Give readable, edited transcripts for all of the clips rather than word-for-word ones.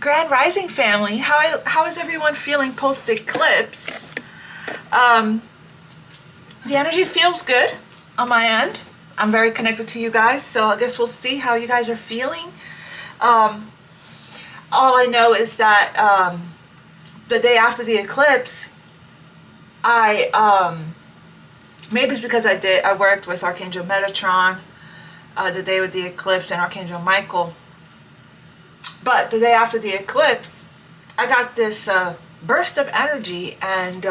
Grand Rising family, how is everyone feeling post eclipse? The energy feels good on my end. I'm very connected to you guys, so I guess we'll see how you guys are feeling. All I know is that the day after the eclipse, maybe it's because I worked with Archangel Metatron the day with the eclipse and Archangel Michael. But the day after the eclipse, I got this burst of energy and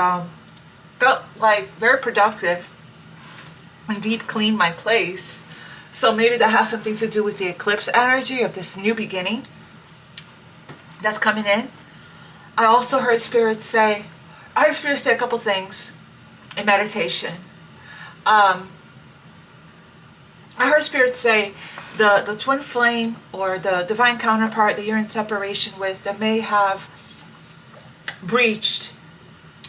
felt like very productive and deep cleaned my place. So maybe that has something to do with the eclipse energy of this new beginning that's coming in. I also heard Spirit say, a couple things in meditation. I heard Spirit say the twin flame or the divine counterpart that you're in separation with that may have breached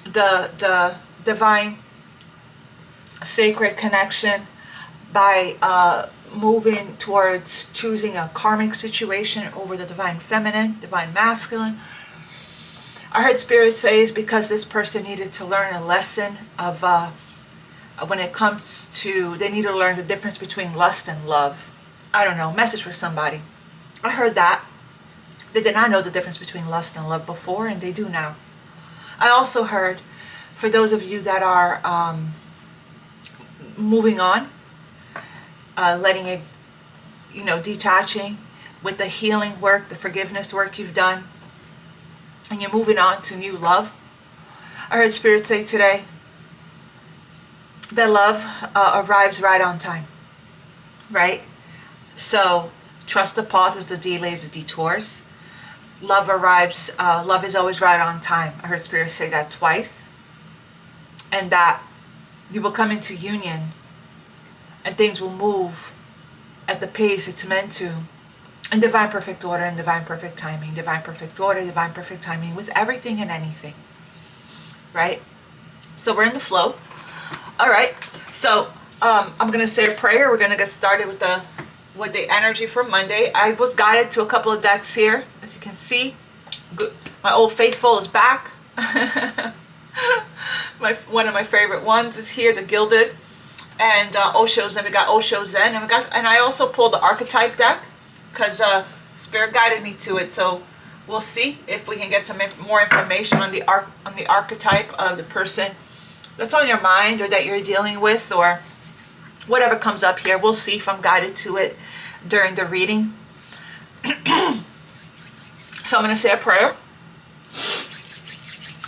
the divine sacred connection by moving towards choosing a karmic situation over the divine feminine, divine masculine. I heard Spirit say it's because this person needed to learn a lesson of when it comes to, they need to learn the difference between lust and love. I don't know, message for somebody. I heard that. They did not know the difference between lust and love before, and they do now. I also heard, for those of you that are moving on, letting it, detaching with the healing work, the forgiveness work you've done, and you're moving on to new love. I heard Spirit say today that love arrives right on time, right? So trust the pauses, the delays, the detours. Love arrives, love is always right on time. I heard Spirit say that twice. And that you will come into union and things will move at the pace it's meant to. In divine perfect order and divine perfect timing. Divine perfect order, divine perfect timing with everything and anything. Right? So we're in the flow. All right. So I'm going to say a prayer. We're going to get started with the energy for Monday. I was guided to a couple of decks here. As you can see, my old faithful is back. One of my favorite ones is here, the Gilded, and Osho's, and we got Osho Zen, and I also pulled the Archetype deck because Spirit guided me to it. So we'll see if we can get some more information on the archetype of the person that's on your mind or that you're dealing with, or whatever comes up here. We'll see if I'm guided to it during the reading. So I'm going to say a prayer.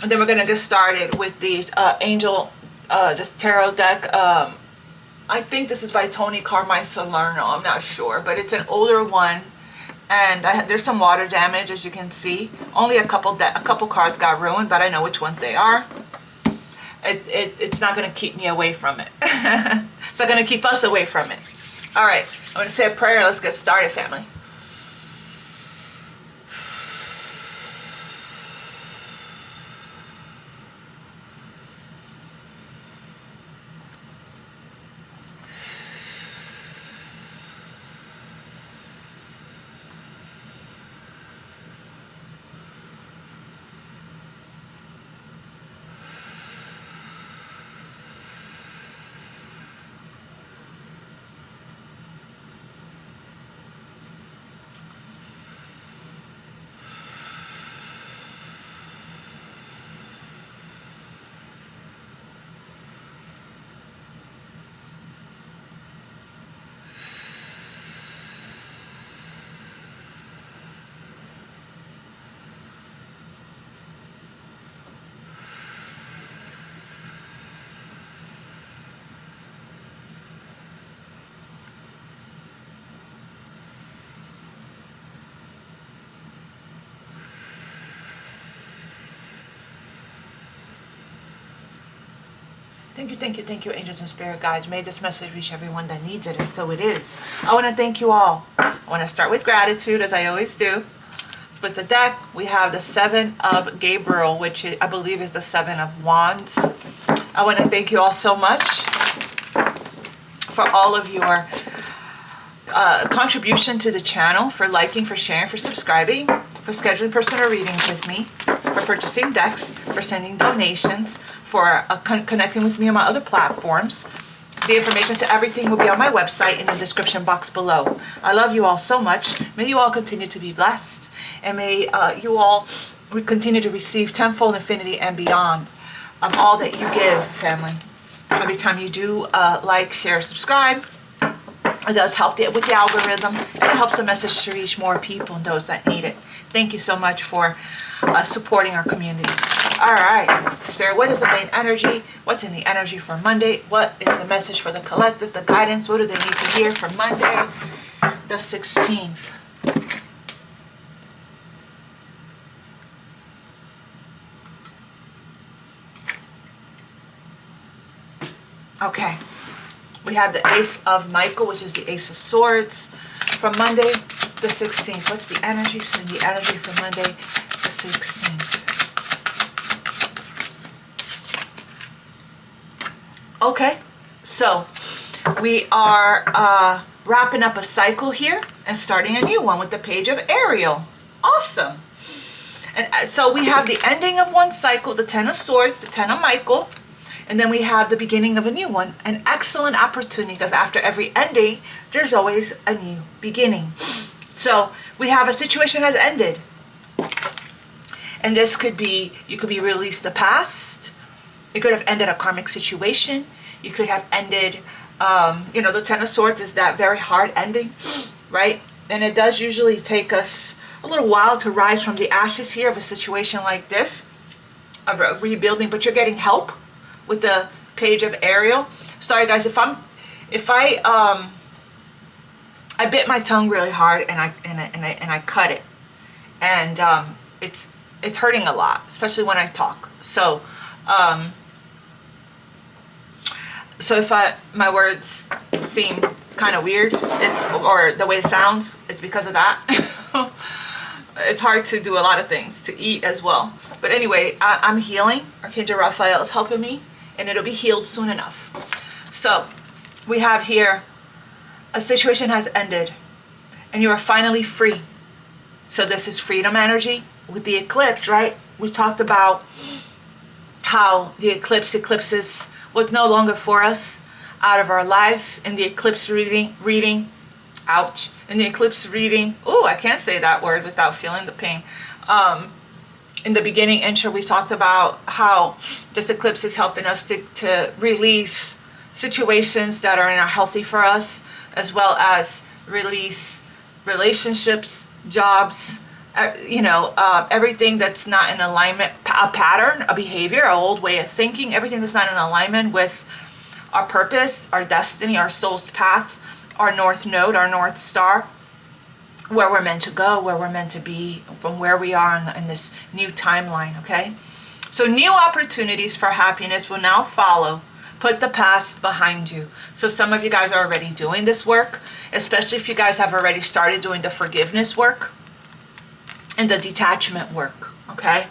And then we're going to get started with these this tarot deck. I think this is by Tony Carmine Salerno. I'm not sure, but it's an older one. And there's some water damage, as you can see. Only a couple cards got ruined, but I know which ones they are. It's not going to keep me away from it. It's not going to keep us away from it. All right, I'm going to say a prayer. Let's get started, family. Thank you, angels and spirit guides. May this message reach everyone that needs it, and so it is. I want to thank you all. I want to start with gratitude, as I always do. Split the deck. We have the Seven of Gabriel, which I believe is the Seven of Wands. I want to thank you all so much for all of your contribution to the channel, for liking, for sharing, for subscribing, for scheduling personal readings with me, for purchasing decks, for sending donations, for connecting with me on my other platforms. The information to everything will be on my website in the description box below. I love you all so much. May you all continue to be blessed. And may you all continue to receive tenfold infinity and beyond of all that you give, family. Every time you do like, share, subscribe, it does help with the algorithm, and it helps the message to reach more people and those that need it. Thank you so much for supporting our community. All right, Spirit, what is the main energy? What's in the energy for Monday? What is the message for the collective, the guidance? What do they need to hear for Monday, the 16th? Okay, we have the Ace of Michael, which is the Ace of Swords. From Monday, the 16th. What's the energy? So the energy for Monday, the 16th. Okay, so we are wrapping up a cycle here and starting a new one with the Page of Ariel. Awesome. And so we have the ending of one cycle, the Ten of Swords, the Ten of Michael, and then we have the beginning of a new one. An excellent opportunity, because after every ending, there's always a new beginning. So we have a situation has ended. And this could be, you could be released the past. It could have ended a karmic situation. You could have ended, you know, the Ten of Swords is that very hard ending, right? And it does usually take us a little while to rise from the ashes here of a situation like this, of rebuilding, but you're getting help with the Page of Ariel. Sorry guys, if I bit my tongue really hard and I cut it, and it's hurting a lot, especially when I talk. So so if my words seem kind of weird, or the way it sounds, it's because of that. It's hard to do a lot of things, to eat as well. But anyway, I'm healing. Archangel Raphael is helping me, and it'll be healed soon enough. So we have here, a situation has ended, and you are finally free. So this is freedom energy. With the eclipse, right? We talked about how the eclipses what's no longer for us out of our lives. In the eclipse reading, ouch. In the eclipse reading, oh, I can't say that word without feeling the pain. In the beginning intro, we talked about how this eclipse is helping us to release situations that are not healthy for us, as well as release relationships, jobs, you know, everything that's not in alignment, a pattern, a behavior, an old way of thinking, everything that's not in alignment with our purpose, our destiny, our soul's path, our north node, our north star, where we're meant to go, where we're meant to be, from where we are in this new timeline, okay? So new opportunities for happiness will now follow. Put the past behind you. So some of you guys are already doing this work, especially if you guys have already started doing the forgiveness work and the detachment work, okay?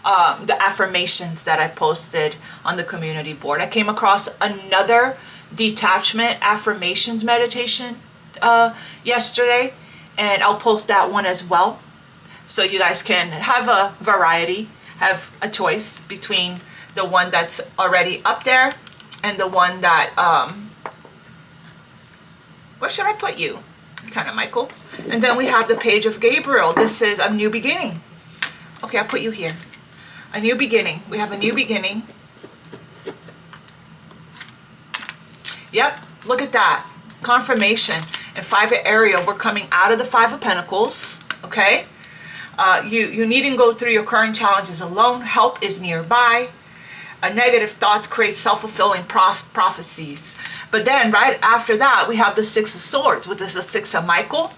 The affirmations that I posted on the community board. I came across another detachment affirmations meditation yesterday, and I'll post that one as well. So you guys can have a variety, have a choice between the one that's already up there and the one that, where should I put you? Ten of Michael. And then we have the Page of Gabriel. This is a new beginning. Okay, I'll put you here. A new beginning. We have a new beginning. Yep, look at that. Confirmation. And Five of Ariel, we're coming out of the Five of Pentacles. Okay? You needn't go through your current challenges alone. Help is nearby. Negative thoughts create self-fulfilling prophecies. But then right after that, we have the Six of Swords, which is the Six of Michael.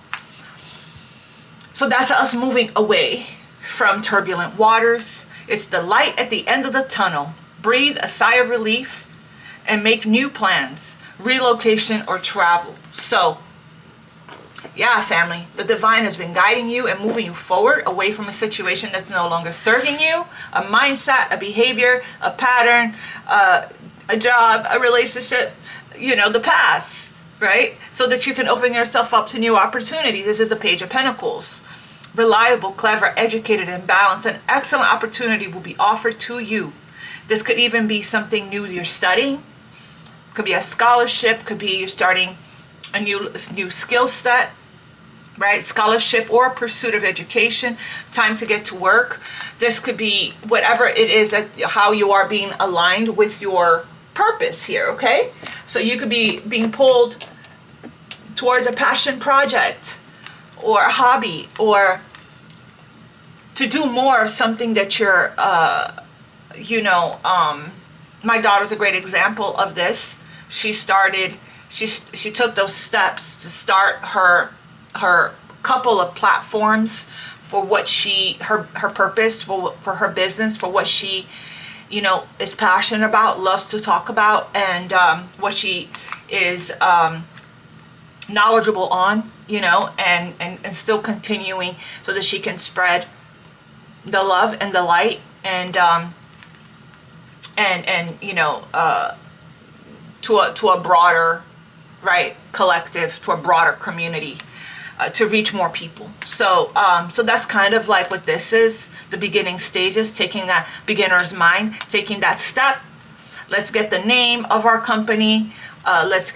So that's us moving away from turbulent waters. It's the light at the end of the tunnel. Breathe a sigh of relief and make new plans, relocation or travel. So yeah, family, the divine has been guiding you and moving you forward away from a situation that's no longer serving you, a mindset, a behavior, a pattern, a job, a relationship, you know, the past, right? So that you can open yourself up to new opportunities. This is a Page of Pentacles. reliable, clever, educated, and balanced. An excellent opportunity will be offered to you. This could even be something new you're studying. Could be a scholarship. Could be you're starting a new skill set, right? Scholarship or pursuit of education. Time to get to work. This could be whatever it is that how you are being aligned with your purpose here, okay? So you could be being pulled towards a passion project or a hobby, or to do more of something that you're my daughter's a great example of this. She took those steps to start her couple of platforms for what her purpose, for her business, for what she is passionate about, loves to talk about, and what she is knowledgeable on, and still continuing so that she can spread the love and the light and to a broader, right, collective, to a broader community, to reach more people. So that's kind of like what this is, the beginning stages, taking that beginner's mind, taking that step. Let's get the name of our company. Let's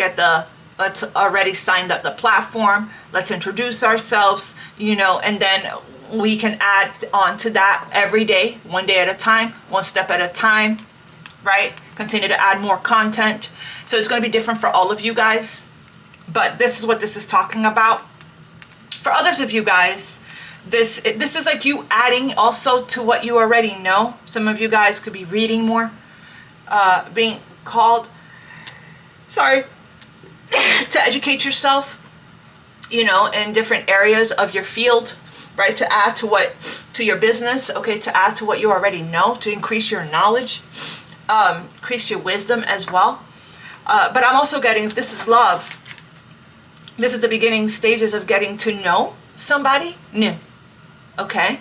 already signed up the platform. Let's introduce ourselves, and then we can add on to that every day, one day at a time, one step at a time, right? Continue to add more content. So it's going to be different for all of you guys, but this is what this is talking about. For others of you guys, this is like you adding also to what you already know. Some of you guys could be reading more, being called, to educate yourself, in different areas of your field, right? To add to your business, okay? To add to what you already know, to increase your knowledge, increase your wisdom as well. But I'm also getting, if this is love, this is the beginning stages of getting to know somebody new, okay?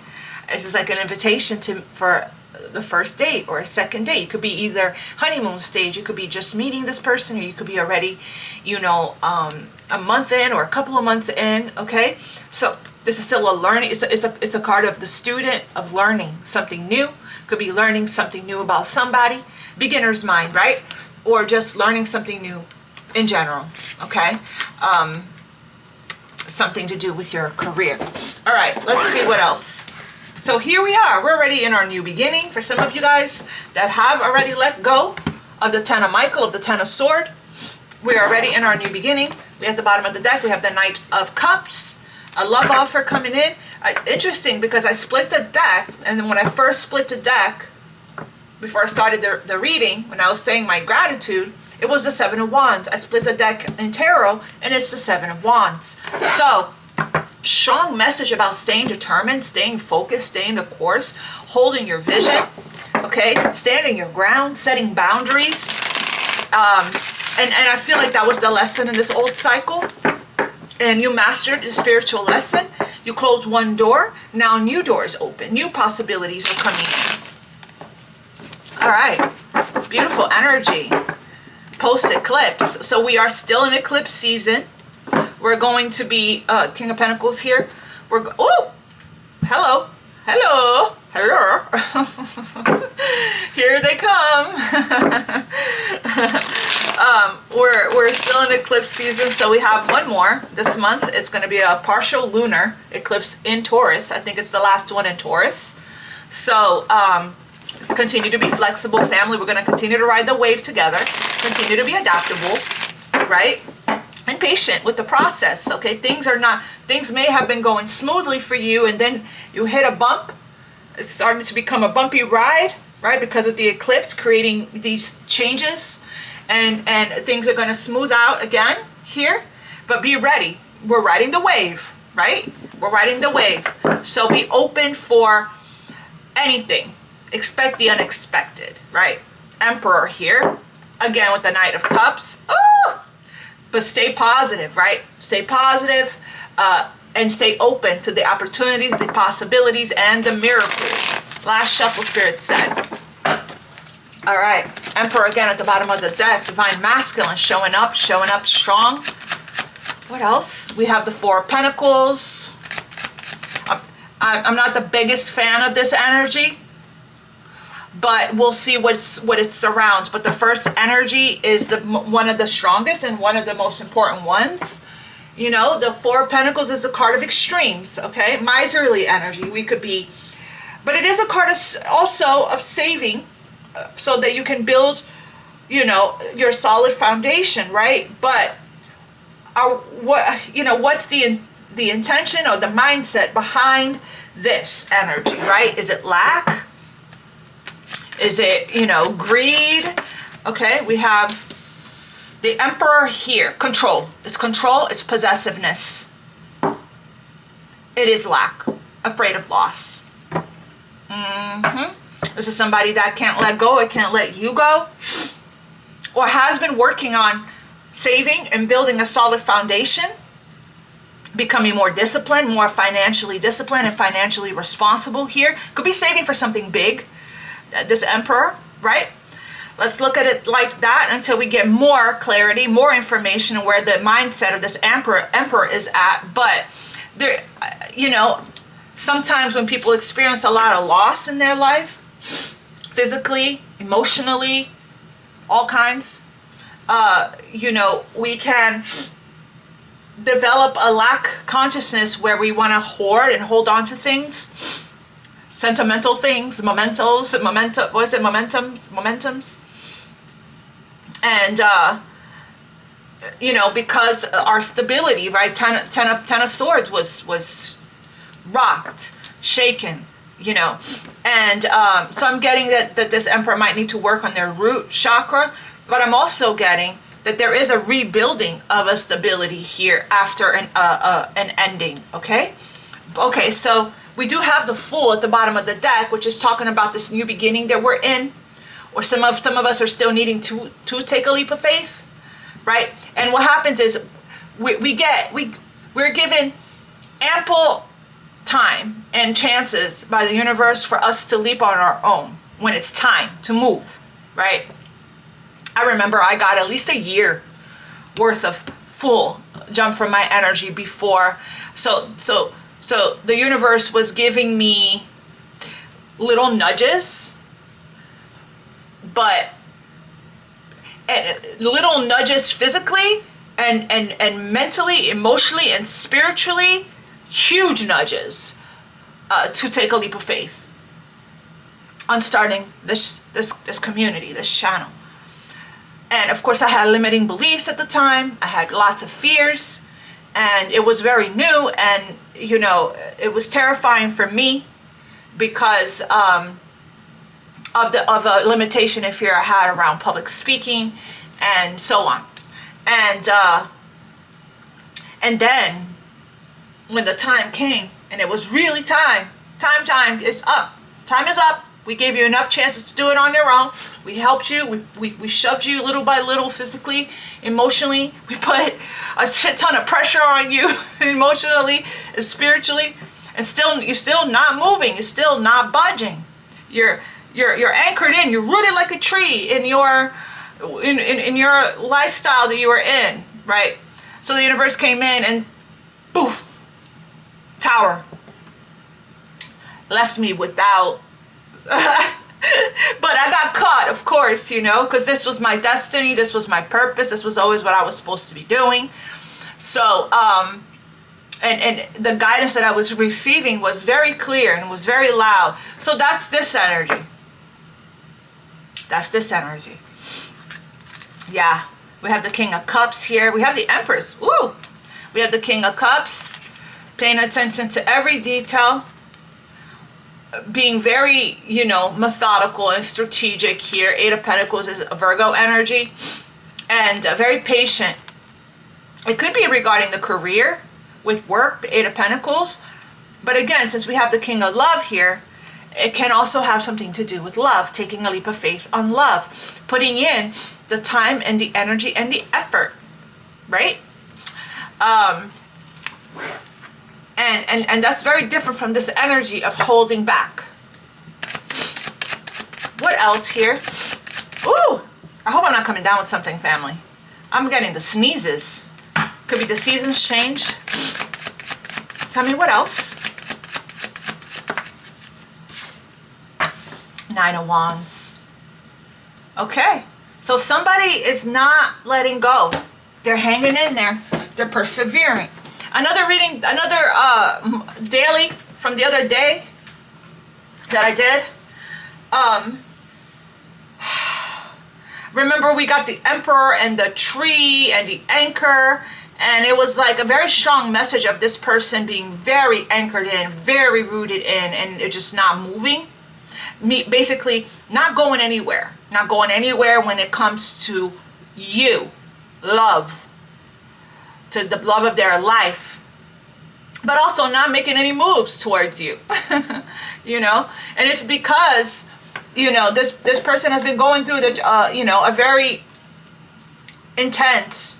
This is like an invitation for the first date or a second date. It could be either honeymoon stage, it could be just meeting this person, or you could be already, a month in or a couple of months in, okay? So this is still a learning, it's a card of the student, of learning something new. Could be learning something new about somebody, beginner's mind, right? Or just learning something new in general, okay? Something to do with your career. All right, let's see what else. So here we are. We're already in our new beginning. For some of you guys that have already let go of the Ten of Michael, of the Ten of Sword, we're already in our new beginning. We at the bottom of the deck, we have the Knight of Cups, a love offer coming in. Interesting, because I split the deck, and then when I first split the deck, before I started the reading, when I was saying my gratitude, it was the Seven of Wands. I split the deck in tarot, and it's the Seven of Wands. So, strong message about staying determined, staying focused, staying the course, holding your vision, okay? Standing your ground, setting boundaries. And I feel like that was the lesson in this old cycle. And you mastered the spiritual lesson. You closed one door. Now new doors open. New possibilities are coming in. All right. Beautiful energy. Post-eclipse. So we are still in eclipse season. We're going to be King of Pentacles here. Oh, hello. Hello. Hello. Here they come. We're still in eclipse season, so we have one more this month. It's going to be a partial lunar eclipse in Taurus. I think it's the last one in Taurus. So continue to be flexible, family. We're going to continue to ride the wave together. Continue to be adaptable, right? And patient with the process, okay? Things may have been going smoothly for you, and then you hit a bump. It's starting to become a bumpy ride, right? Because of the eclipse creating these changes, and things are going to smooth out again here. But be ready. We're riding the wave, right? We're riding the wave. So be open for anything. Expect the unexpected, right? Emperor here, again with the Knight of Cups. Oh! But stay positive, right? Stay positive, and stay open to the opportunities, the possibilities, and the miracles. Last shuffle, Spirit said. All right, Emperor again at the bottom of the deck. Divine Masculine showing up strong. What else? We have the Four of Pentacles. I'm not the biggest fan of this energy, but we'll see what it surrounds. But the first energy is one of the strongest and one of the most important ones. You know, the Four of Pentacles is a card of extremes, okay? Miserly energy, we could be. But it is a card also of saving, so that you can build, you know, your solid foundation, right? But what's the intention or the mindset behind this energy, right? Is it lack? Is it, you know, greed? Okay, we have the Emperor here. Control. It's control. It's possessiveness. It is lack. Afraid of loss. This is somebody that can't let go. It can't let you go. Or has been working on saving and building a solid foundation. Becoming more disciplined, more financially disciplined and financially responsible here. Could be saving for something big. This Emperor, right? Let's look at it like that until we get more clarity, more information on where the mindset of this Emperor is at. But there, you know, sometimes when people experience a lot of loss in their life, physically, emotionally, all kinds, you know, we can develop a lack consciousness where we want to hoard and hold on to things. Sentimental things, momentums, and you know, because our stability, right? Ten of Swords was rocked, shaken, you know, and so I'm getting that this Emperor might need to work on their root chakra, but I'm also getting that there is a rebuilding of a stability here after an ending. Okay, so we do have the Fool at the bottom of the deck, which is talking about this new beginning that we're in, or some of us are still needing to take a leap of faith, right? And what happens is we're given ample time and chances by the universe for us to leap on our own when it's time to move, right? I remember I got at least a year worth of Fool jump from my energy before, so the universe was giving me little nudges, but little nudges physically and mentally, emotionally, and spiritually, huge nudges to take a leap of faith on starting this community, this channel. And of course I had limiting beliefs at the time. I had lots of fears. And it was very new, and you know, it was terrifying for me because of a limitation and fear I had around public speaking and so on. And then when the time came, and it was really time is up. Time is up. We gave you enough chances to do it on your own. We helped you. We shoved you little by little, physically, emotionally. We put a shit ton of pressure on you emotionally and spiritually. And you're still not moving. You're still not budging. You're anchored in. You're rooted like a tree in your lifestyle that you were in, right? So the universe came in and poof, tower. Left me without but I got caught, of course, you know, because this was my destiny, this was my purpose, this was always what I was supposed to be doing. So and the guidance that I was receiving was very clear and was very loud. So that's this energy. Yeah, we have the King of Cups here. We have the Empress. Woo! We have the King of Cups, paying attention to every detail, being very, you know, methodical and strategic here. Eight of Pentacles is a Virgo energy, and very patient. It could be regarding the career with work, the Eight of Pentacles. But again, since we have the King of Love here, it can also have something to do with love, taking a leap of faith on love, putting in the time and the energy and the effort, right? And that's very different from this energy of holding back. What else here? Ooh, I hope I'm not coming down with something, family. I'm getting the sneezes. Could be the seasons change. Tell me what else. Nine of Wands. Okay, so somebody is not letting go. They're hanging in there. They're persevering. Another reading, another daily from the other day that I did. Remember, we got the Emperor and the tree and the anchor, and it was like a very strong message of this person being very anchored in, very rooted in, and it's just not moving. Basically, not going anywhere. Not going anywhere when it comes to you, love, to the love of their life, but also not making any moves towards you. You know, and it's because, you know, this person has been going through the you know, a very intense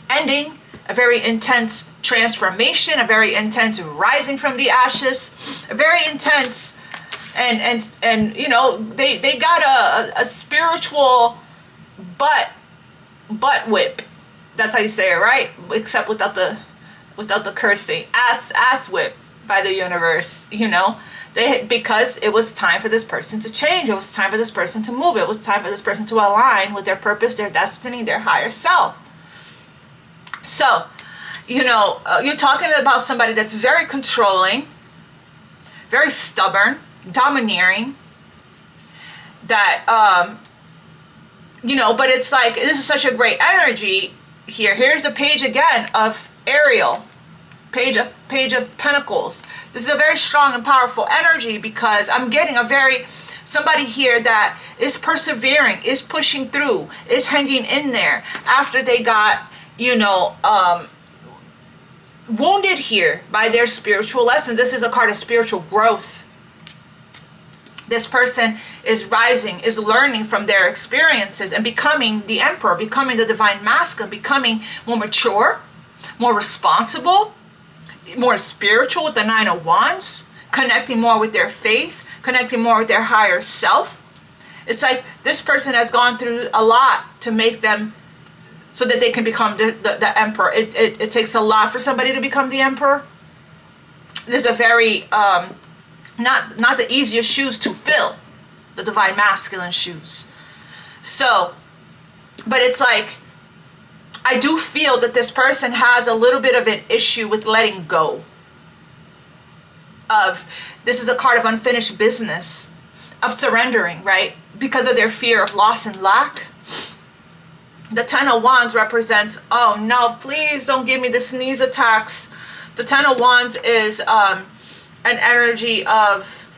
ending, a very intense transformation, a very intense rising from the ashes, a very intense and you know, they got a spiritual butt whip. That's how you say it, right? Except without the cursing. Ass whip by the universe, you know. Because it was time for this person to change. It was time for this person to move. It was time for this person to align with their purpose, their destiny, their higher self. So, you know, you're talking about somebody that's very controlling, very stubborn, domineering, that, you know, but it's like, this is such a great energy here. Here's a page again of Ariel, page of Pentacles. This is a very strong and powerful energy, because I'm getting somebody here that is persevering, is pushing through, is hanging in there after they got, you know, wounded here by their spiritual lessons. This is a card of spiritual growth. This person is rising, is learning from their experiences and becoming the Emperor, becoming the divine masculine, becoming more mature, more responsible, more spiritual with the Nine of Wands, connecting more with their faith, connecting more with their higher self. It's like this person has gone through a lot to make them so that they can become the Emperor. It takes a lot for somebody to become the Emperor. There's a very not the easiest shoes to fill, the divine masculine shoes. So, but it's like, I do feel that this person has a little bit of an issue with letting go of, this is a card of unfinished business, of surrendering, right? Because of their fear of loss and lack. The Ten of Wands represents, oh no, please don't give me the sneeze attacks. The Ten of Wands is an energy of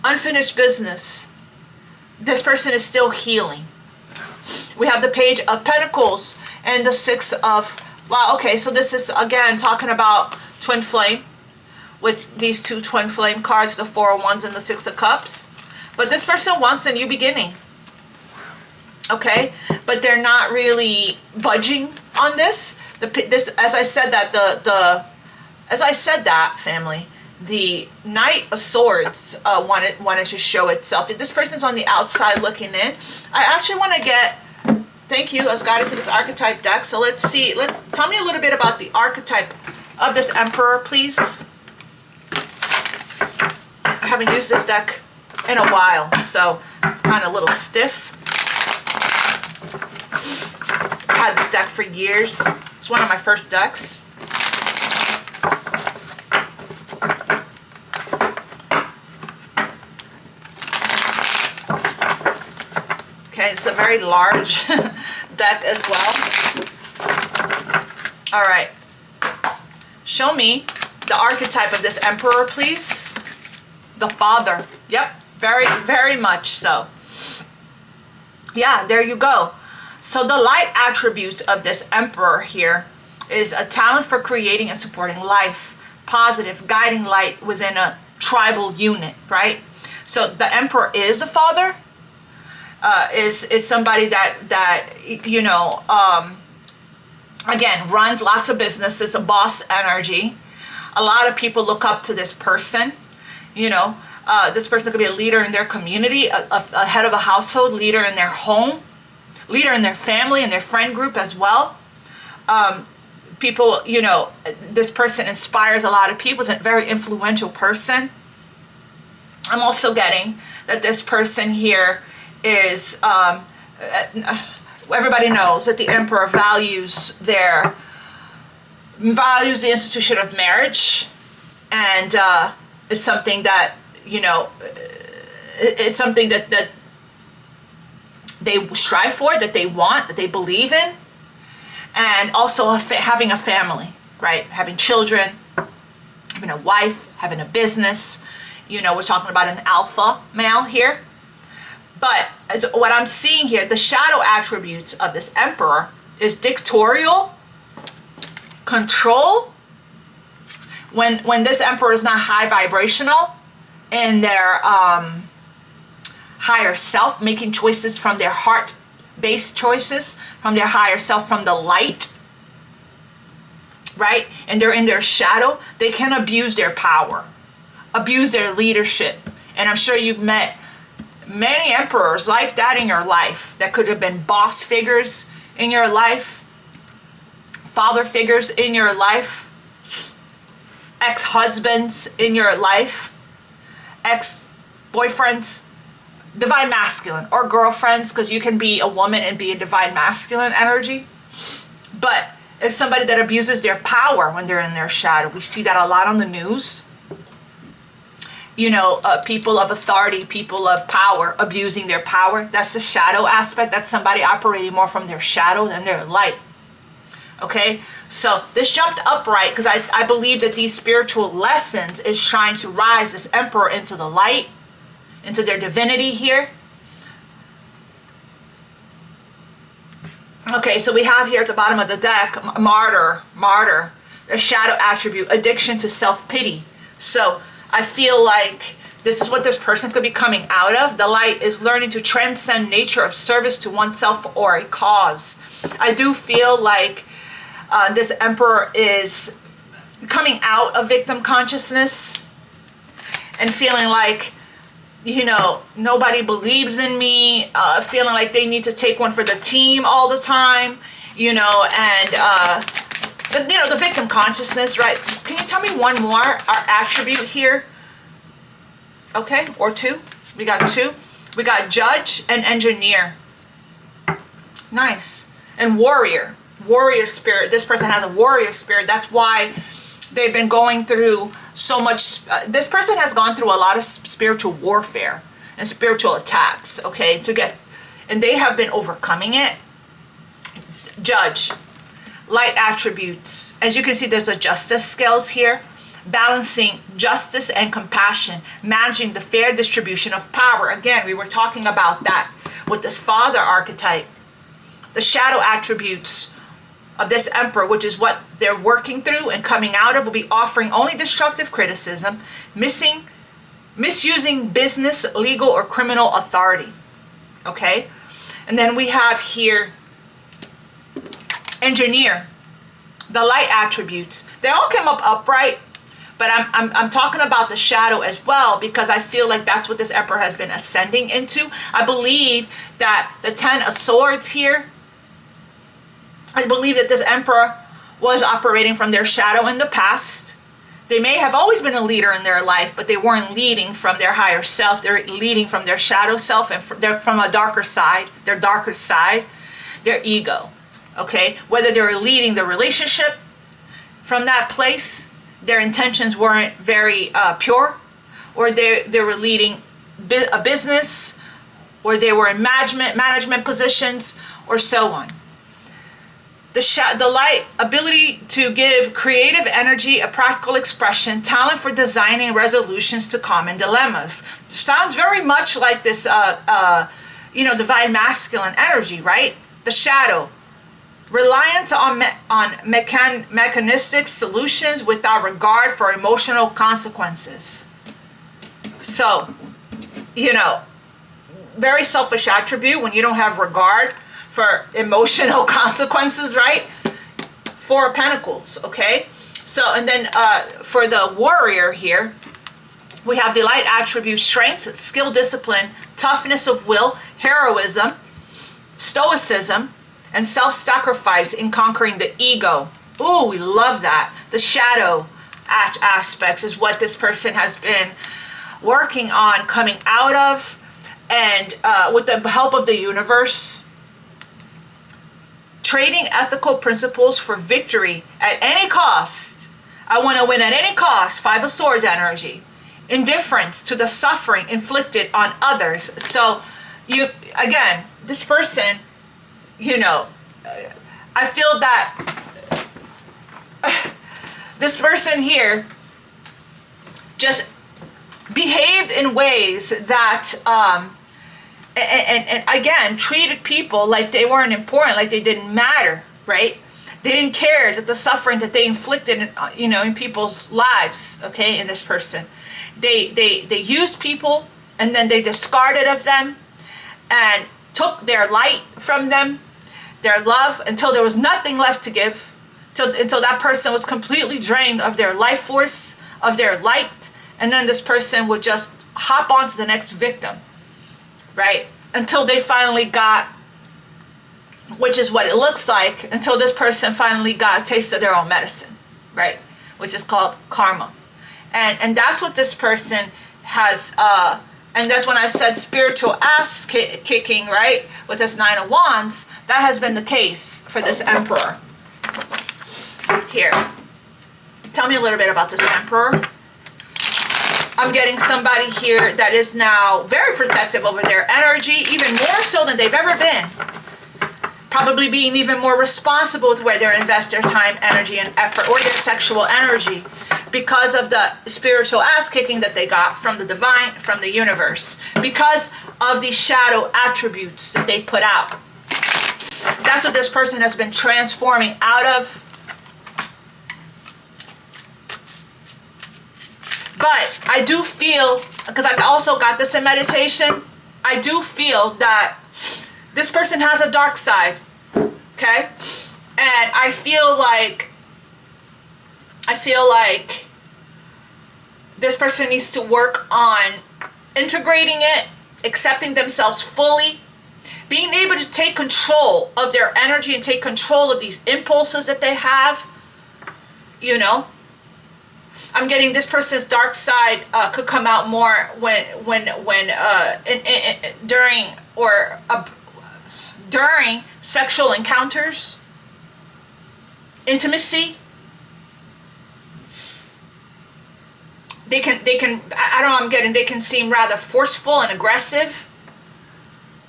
unfinished business. This person is still healing. We have the Page of Pentacles and the Six of, wow, okay, so this is again talking about twin flame with these two twin flame cards, the Four of Wands and the Six of Cups. But this person wants a new beginning. Okay, but they're not really budging on this. As I said that, family, the Knight of Swords wanted to show itself. This person's on the outside looking in. I actually want to get, thank you, I was guided to this archetype deck. So let's see, tell me a little bit about the archetype of this Emperor, please. I haven't used this deck in a while, so it's kind of a little stiff. I had this deck for years. It's one of my first decks. Okay, it's a very large deck as well. All right. Show me the archetype of this Emperor, please. The Father. Yep, very, very much so. Yeah, there you go. So the light attributes of this Emperor here is a talent for creating and supporting life, positive, guiding light within a tribal unit, right? So the Emperor is a father, is somebody that you know, again, runs lots of businesses, a boss energy. A lot of people look up to this person, you know. This person could be a leader in their community, a head of a household, leader in their home, leader in their family and their friend group as well. People, you know, this person inspires a lot of people, is a very influential person. I'm also getting that this person here is, everybody knows that the Emperor values the institution of marriage, and it's something that, you know, it's something that they strive for, that they want, that they believe in, and also having a family, right? Having children, having a wife, having a business. You know, we're talking about an alpha male here. But what I'm seeing here, the shadow attributes of this Emperor is dictatorial, control. When this Emperor is not high vibrational in their higher self, making choices from their heart-based choices, from their higher self, from the light, right? And they're in their shadow, they can abuse their power, abuse their leadership. And I'm sure you've met many emperors like that in your life, that could have been boss figures in your life, father figures in your life, ex-husbands in your life, ex-boyfriends, divine masculine, or girlfriends, because you can be a woman and be a divine masculine energy. But it's somebody that abuses their power when they're in their shadow. We see that a lot on the news. You know, people of authority, people of power abusing their power. That's the shadow aspect. That's somebody operating more from their shadow than their light. Okay, so this jumped upright because I believe that these spiritual lessons is trying to rise this Emperor into the light, into their divinity here. Okay, so we have here at the bottom of the deck, martyr, a shadow attribute, addiction to self-pity. So I feel like this is what this person could be coming out of. The light is learning to transcend nature of service to oneself or a cause. I do feel like this Emperor is coming out of victim consciousness and feeling like, you know, nobody believes in me, feeling like they need to take one for the team all the time, you know, and the victim consciousness, right? Can you tell me one more, our attribute here? Okay, or two. We got two. We got judge and engineer. Nice. And warrior spirit. This person has a warrior spirit. That's why they've been going through so much. This person has gone through a lot of spiritual warfare and spiritual attacks, okay, and they have been overcoming it. Judge, light attributes. As you can see, there's a justice scales here, balancing justice and compassion, managing the fair distribution of power. Again, we were talking about that with this father archetype. The shadow attributes of this Emperor, which is what they're working through and coming out of, will be offering only destructive criticism, misusing business, legal, or criminal authority. Okay? And then we have here engineer, the light attributes. They all came up upright, but I'm talking about the shadow as well, because I feel like that's what this Emperor has been ascending into. I believe that the 10 of Swords here, I believe that this Emperor was operating from their shadow in the past. They may have always been a leader in their life, but they weren't leading from their higher self. They're leading from their shadow self, and they're from a darker side, their darker side, their ego. Okay? Whether they were leading the relationship from that place, their intentions weren't very pure, or they were leading a business, or they were in management positions, or so on. The light, ability to give creative energy, a practical expression, talent for designing resolutions to common dilemmas. Sounds very much like this, divine masculine energy, right? The shadow, reliant on mechanistic solutions without regard for emotional consequences. So, very selfish attribute when you don't have regard for emotional consequences, right? Four of Pentacles, okay? So, and then for the warrior here, we have the light attribute, strength, skill, discipline, toughness of will, heroism, stoicism, and self-sacrifice in conquering the ego. Ooh, we love that. The shadow aspects is what this person has been working on coming out of, and with the help of the universe, trading ethical principles for victory at any cost. I want to win at any cost. Five of Swords energy. Indifference to the suffering inflicted on others. So you, again, this person, you know, I feel that this person here just behaved in ways that and again treated people like they weren't important, like they didn't matter, right? They didn't care that the suffering that they inflicted, you know, in people's lives, okay, in this person. They used people, and then they discarded of them and took their light from them, their love, until there was nothing left to give, until that person was completely drained of their life force, of their light, and then this person would just hop on to the next victim, right? Until they finally got, which is what it looks like, until this person finally got a taste of their own medicine, right? Which is called karma. And that's what this person has, and that's when I said spiritual ass kicking, right? With this Nine of Wands, that has been the case for this Emperor. Here, tell me a little bit about this Emperor. I'm getting somebody here that is now very protective over their energy, even more so than they've ever been. Probably being even more responsible with where they invest their time, energy, and effort, or their sexual energy, because of the spiritual ass kicking that they got from the divine, from the universe, because of the shadow attributes that they put out. That's what this person has been transforming out of. But I do feel, because I also got this in meditation, I do feel that this person has a dark side, okay? And I feel like this person needs to work on integrating it, accepting themselves fully, being able to take control of their energy and take control of these impulses that they have, you know? I'm getting this person's dark side could come out more during sexual encounters, intimacy. They can I don't know, I'm getting, they can seem rather forceful and aggressive.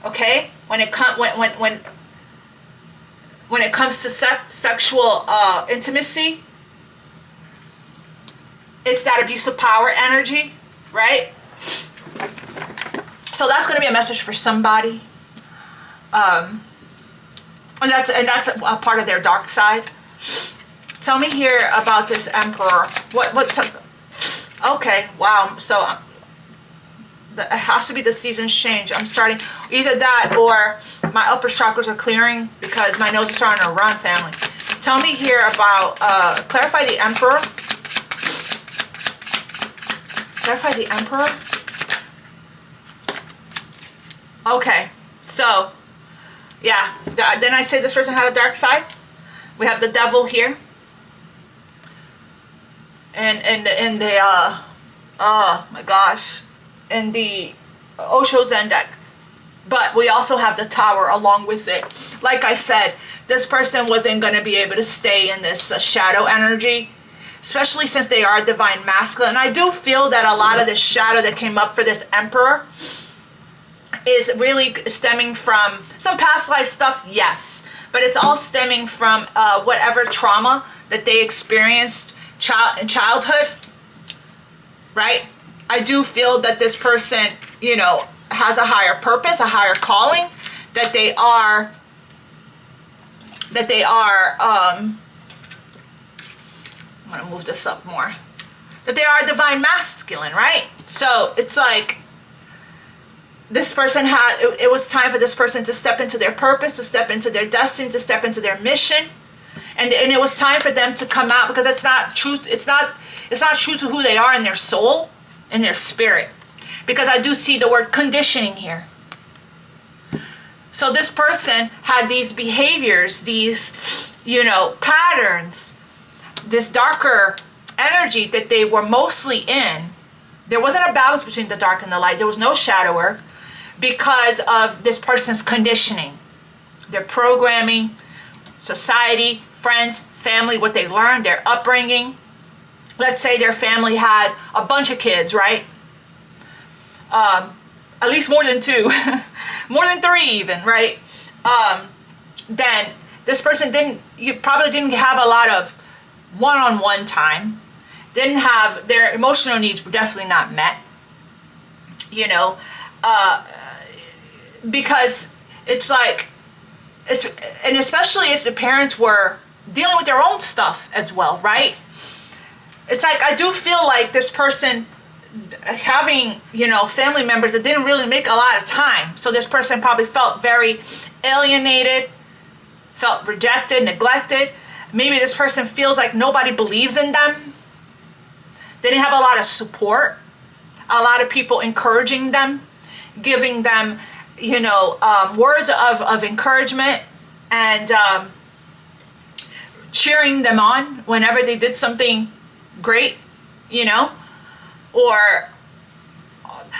Okay, when it comes to sexual intimacy, it's that abuse of power energy, right? So that's going to be a message for somebody. And that's a part of their dark side. Tell me here about this Emperor. Okay, wow. So it has to be the season's change. I'm starting either that or my upper chakras are clearing because my nose is starting to run, family. Tell me here about clarify the Emperor. Clarify the Emperor. Okay, so yeah, then I say this person had a dark side. We have the Devil here, and the oh my gosh, in the Osho Zen deck. But we also have the Tower along with it. Like I said, this person wasn't going to be able to stay in this shadow energy, especially since they are divine masculine. And I do feel that a lot of this shadow that came up for this Emperor is really stemming from some past life stuff, yes. But it's all stemming from whatever trauma that they experienced in childhood, right? I do feel that this person, you know, has a higher purpose, a higher calling, that they are I'm gonna move this up more, that they are divine masculine, right? So it's like this person it was time for this person to step into their purpose, to step into their destiny, to step into their mission, and it was time for them to come out, because it's not true to who they are in their soul, in their spirit. Because I do see the word conditioning here. So this person had these behaviors, these, you know, patterns, this darker energy that they were mostly in There wasn't a balance between the dark and the light. There was no shadow work because of this person's conditioning, their programming, society, friends, family, what they learned, their upbringing. Let's say their family had a bunch of kids, right? At least more than two, more than three even, right? Then this person probably didn't have a lot of one-on-one time, didn't have, their emotional needs were definitely not met, you know, because it's like, and especially if the parents were dealing with their own stuff as well, right? It's like, I do feel like this person having, you know, family members that didn't really make a lot of time. So this person probably felt very alienated, felt rejected, neglected. Maybe this person feels like nobody believes in them. They didn't have a lot of support, a lot of people encouraging them, giving them, you know, words of encouragement and cheering them on whenever they did something great, you know. Or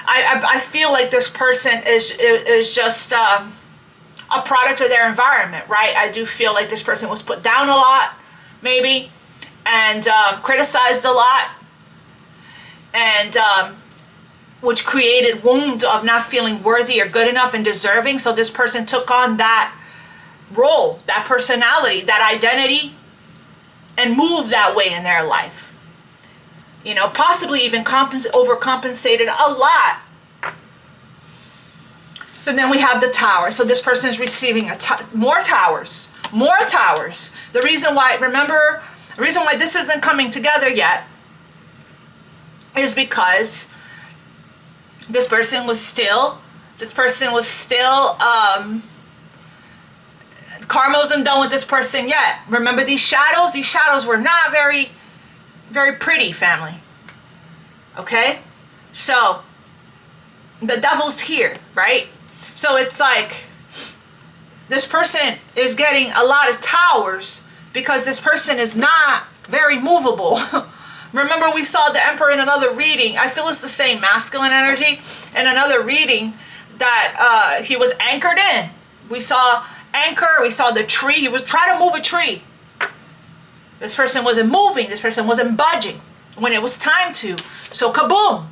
I feel like this person is just a product of their environment, right? I do feel like this person was put down a lot, maybe, and criticized a lot, and which created wounds of not feeling worthy or good enough and deserving. So this person took on that role, that personality, that identity, and moved that way in their life. You know, possibly even overcompensated a lot. And then we have the Tower. So this person is receiving more towers. The reason why, remember, the reason why this isn't coming together yet is because this person was still, karma wasn't done with this person yet. Remember these shadows were not very, very pretty, family. Okay? So, the devil's here, right? So it's like, this person is getting a lot of towers because this person is not very movable. Remember we saw the Emperor in another reading. I feel it's the same masculine energy. In another reading that he was anchored in. We saw anchor, we saw the tree. He was trying to move a tree. This person wasn't moving. This person wasn't budging when it was time to. So kaboom.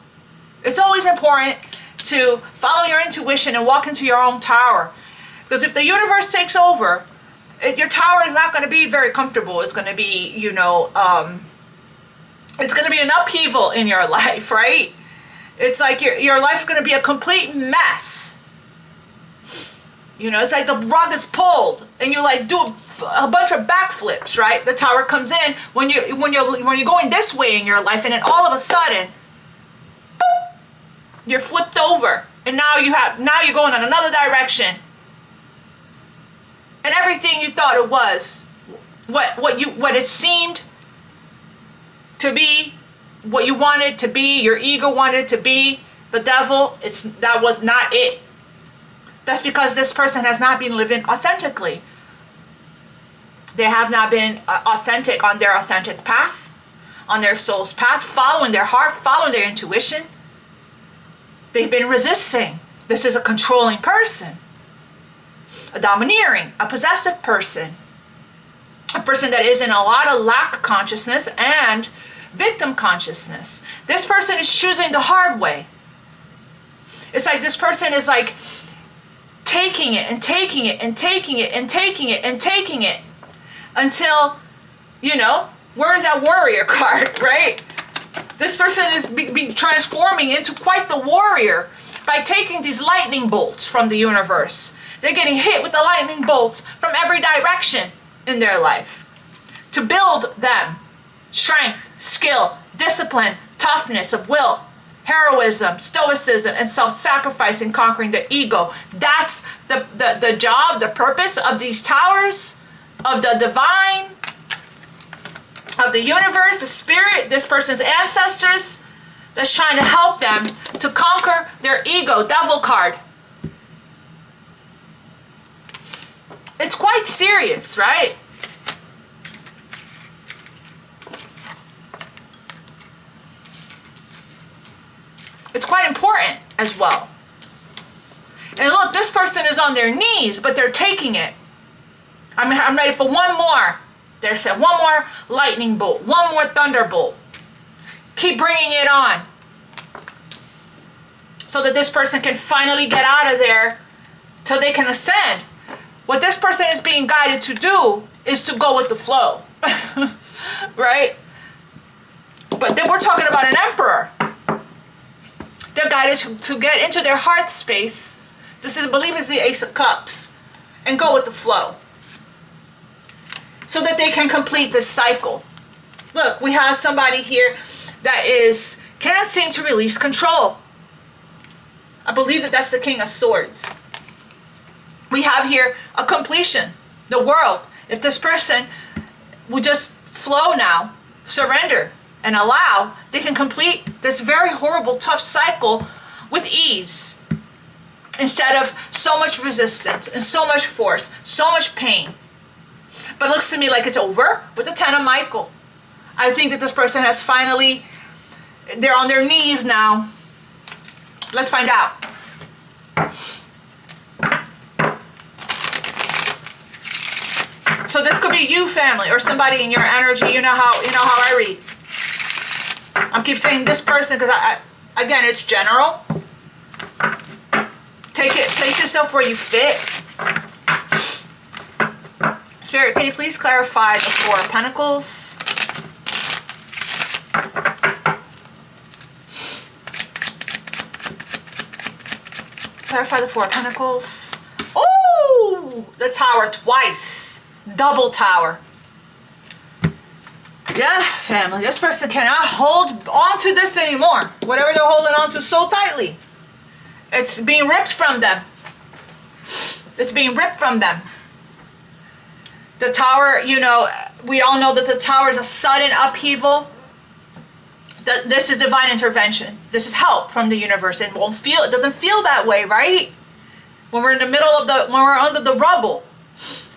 It's always important to follow your intuition and walk into your own tower. Because if the universe takes over, your tower is not going to be very comfortable. It's going to be, you know, it's going to be an upheaval in your life, right? It's like your life's going to be a complete mess. You know, it's like the rug is pulled and you like do a bunch of backflips, right? The tower comes in when you're going this way in your life, and then all of a sudden, boop, you're flipped over, and now you're going in another direction, and everything you thought it was, what it seemed to be, what you wanted to be, your ego wanted to be, the devil, that was not it. That's because this person has not been living authentically. They have not been authentic on their authentic path, on their soul's path, following their heart, following their intuition. They've been resisting. This is a controlling person, a domineering, a possessive person, a person that is in a lot of lack consciousness and victim consciousness. This person is choosing the hard way. It's like this person is like taking it and taking it and taking it and taking it and taking it until, you know, where's that warrior card, right? This person is be transforming into quite the warrior by taking these lightning bolts from the universe. They're getting hit with the lightning bolts from every direction in their life to build them strength, skill, discipline, toughness of will, heroism, stoicism, and self-sacrifice in conquering the ego. That's the job, the purpose of these towers, of the divine, of the universe, the spirit, this person's ancestors, that's trying to help them to conquer their ego. Devil card. It's quite serious, right? It's quite important as well. And look, this person is on their knees, but they're taking it. I'm ready for one more. They said one more lightning bolt, one more thunderbolt. Keep bringing it on. So that this person can finally get out of there till they can ascend. What this person is being guided to do is to go with the flow. Right? But then we're talking about an emperor. They're guided to get into their heart space. This is, I believe, is the Ace of Cups. And go with the flow. So that they can complete this cycle. Look, we have somebody here that cannot seem to release control. I believe that that's the King of Swords. We have here a completion. The world. If this person would just flow now, surrender, and allow, they can complete this very horrible, tough cycle with ease. Instead of so much resistance and so much force, so much pain. But it looks to me like it's over with the Ten of Michael. I think that this person has finally, they're on their knees now. Let's find out. So this could be you, family, or somebody in your energy. You know how I read. I'm keep saying this person because again, it's general. Place yourself where you fit. Spirit, can you please clarify the Four of Pentacles? Clarify the Four of Pentacles. Oh, the Tower twice. Double Tower. Yeah, family, this person cannot hold on to this anymore. Whatever they're holding on to so tightly. It's being ripped from them. It's being ripped from them. The Tower, we all know that the Tower is a sudden upheaval. This is divine intervention. This is help from the universe. It doesn't feel that way, right? When we're in the middle of when we're under the rubble.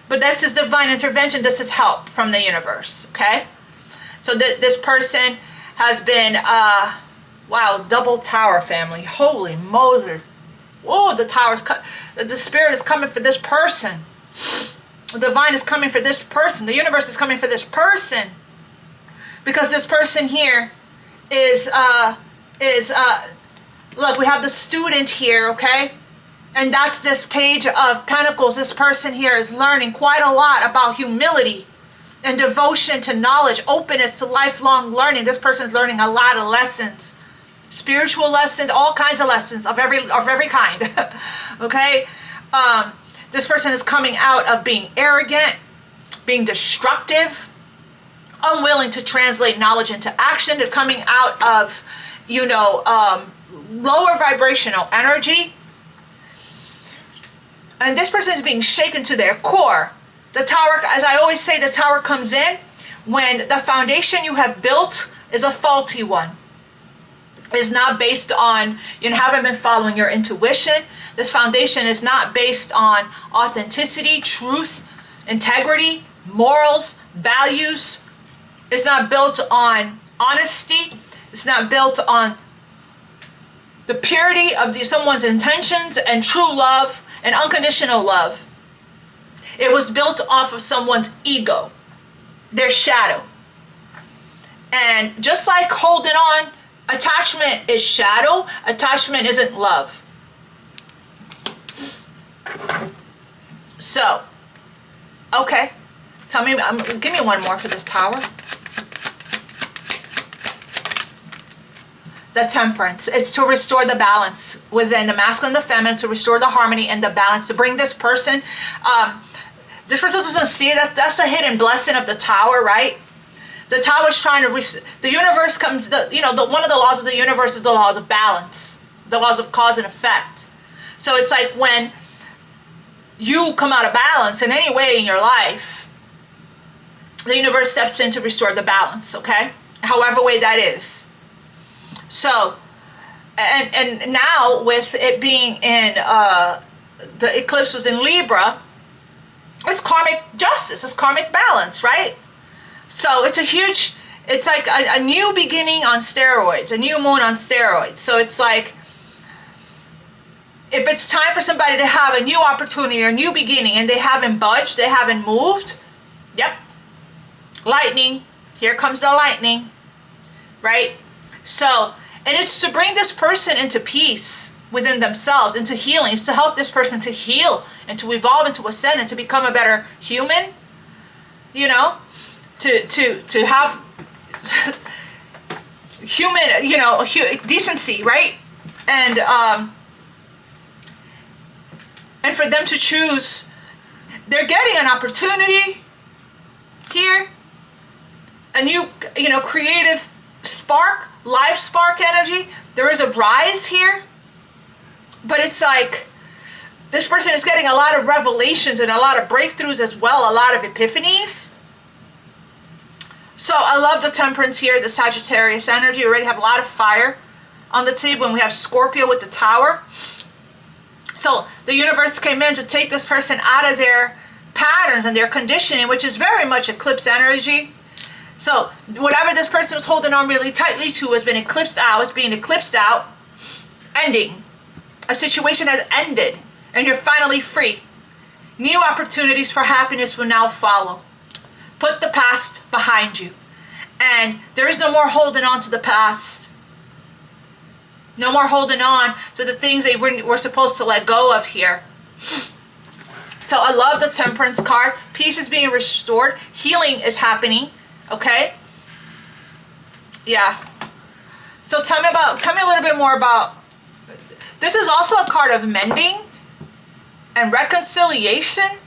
But this is divine intervention. This is help from the universe, okay? So this person has been, wow, double Tower, family. Holy Moses. Whoa, the Spirit is coming for this person. The divine is coming for this person. The universe is coming for this person. Because this person here is look, we have the student here, okay? And that's this Page of Pentacles. This person here is learning quite a lot about humility and devotion to knowledge, openness to lifelong learning. This person's learning a lot of lessons. Spiritual lessons, all kinds of lessons of every kind. Okay? This person is coming out of being arrogant, being destructive, unwilling to translate knowledge into action. They're coming out of, lower vibrational energy. And this person is being shaken to their core. The Tower, as I always say, the Tower comes in when the foundation you have built is a faulty one. It's not based on, haven't been following your intuition. This foundation is not based on authenticity, truth, integrity, morals, values. It's not built on honesty. It's not built on the purity of someone's intentions and true love and unconditional love. It was built off of someone's ego, their shadow. And just like holding on, attachment is shadow. Attachment isn't love. So, okay. Tell me, give me one more for this Tower. The Temperance. It's to restore the balance within the masculine and the feminine, to restore the harmony and the balance, to bring this person. This person doesn't see that. That's the hidden blessing of the Tower, right? The Tower is trying to, the universe comes, one of the laws of the universe is the laws of balance, the laws of cause and effect. So it's like when you come out of balance in any way in your life, the universe steps in to restore the balance, okay? However way that is. So, and now with it being in, the eclipse was in Libra, it's karmic justice, it's karmic balance, right? So it's a huge It's like a new beginning on steroids, a new moon on steroids. So it's like, if it's time for somebody to have a new opportunity or a new beginning and they haven't budged, they haven't moved, yep, lightning, here comes the lightning, right? So, and it's to bring this person into peace within themselves, into healing. It's to help this person to heal and to evolve and to ascend and to become a better human, you know, to have human, you know, decency, right? And for them to choose, they're getting an opportunity here, a new, you know, creative spark, life spark energy. There is a rise here, but it's like this person is getting a lot of revelations and a lot of breakthroughs as well, a lot of epiphanies. So I love the Temperance here, the Sagittarius energy. We already have a lot of fire on the table, and we have Scorpio with the Tower. So the universe came in to take this person out of their patterns and their conditioning, which is very much eclipse energy. So whatever this person was holding on really tightly to has been eclipsed out, is being eclipsed out, ending. A situation has ended, and you're finally free. New opportunities for happiness will now follow. Put the past behind you. And there is no more holding on to the past. No more holding on to the things that we're supposed to let go of here. So I love the Temperance card. Peace is being restored. Healing is happening. Okay? Yeah. So tell me a little bit more about, this is also a card of mending and reconciliation.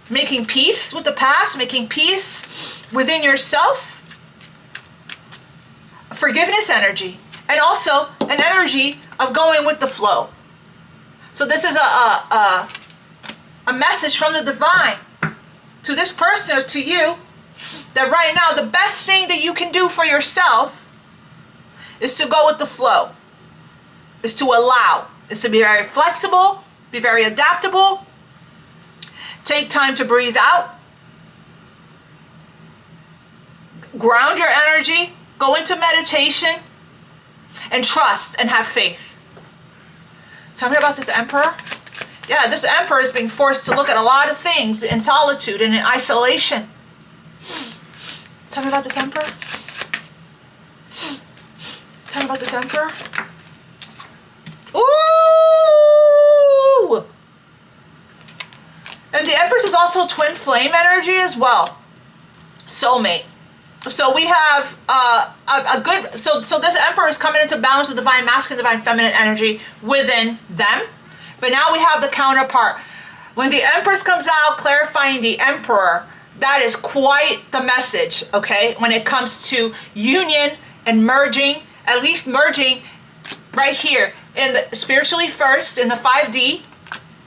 Making peace with the past, making peace within yourself. Forgiveness energy, and also an energy of going with the flow. So this is a message from the divine to this person or to you, that right now the best thing that you can do for yourself is to go with the flow, is to allow, is to be very flexible, be very adaptable. Take time to breathe out. Ground your energy. Go into meditation. And trust and have faith. Tell me about this Emperor. Yeah, this Emperor is being forced to look at a lot of things in solitude and in isolation. Tell me about this Emperor. Tell me about this Emperor. Ooh! And the Empress is also twin flame energy as well. Soulmate. So we have a good, so this Emperor is coming into balance with divine masculine, divine feminine energy within them. But now we have the counterpart. When the Empress comes out clarifying the Emperor, that is quite the message, okay? When it comes to union and merging, at least merging right here in the spiritually first in the 5D,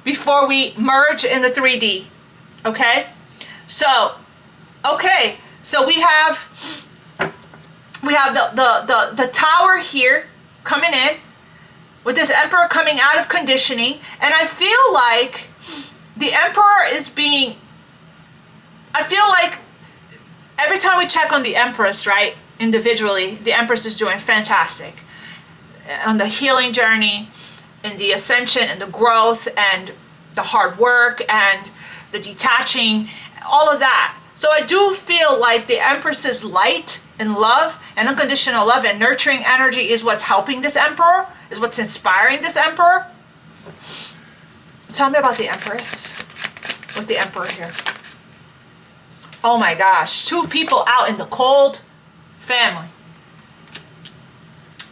before we merge in the 3D, okay? So, okay, so we have the Tower here coming in with this Emperor coming out of conditioning, and I feel like the Emperor is being, I feel like every time we check on the Empress, right, individually, the Empress is doing fantastic on the healing journey, and the ascension and the growth and the hard work and the detaching, all of that. So I do feel like the Empress's light and love and unconditional love and nurturing energy is what's helping this Emperor, is what's inspiring this Emperor. Tell me about the Empress with the Emperor here. Oh my gosh, 2 people out in the cold, family.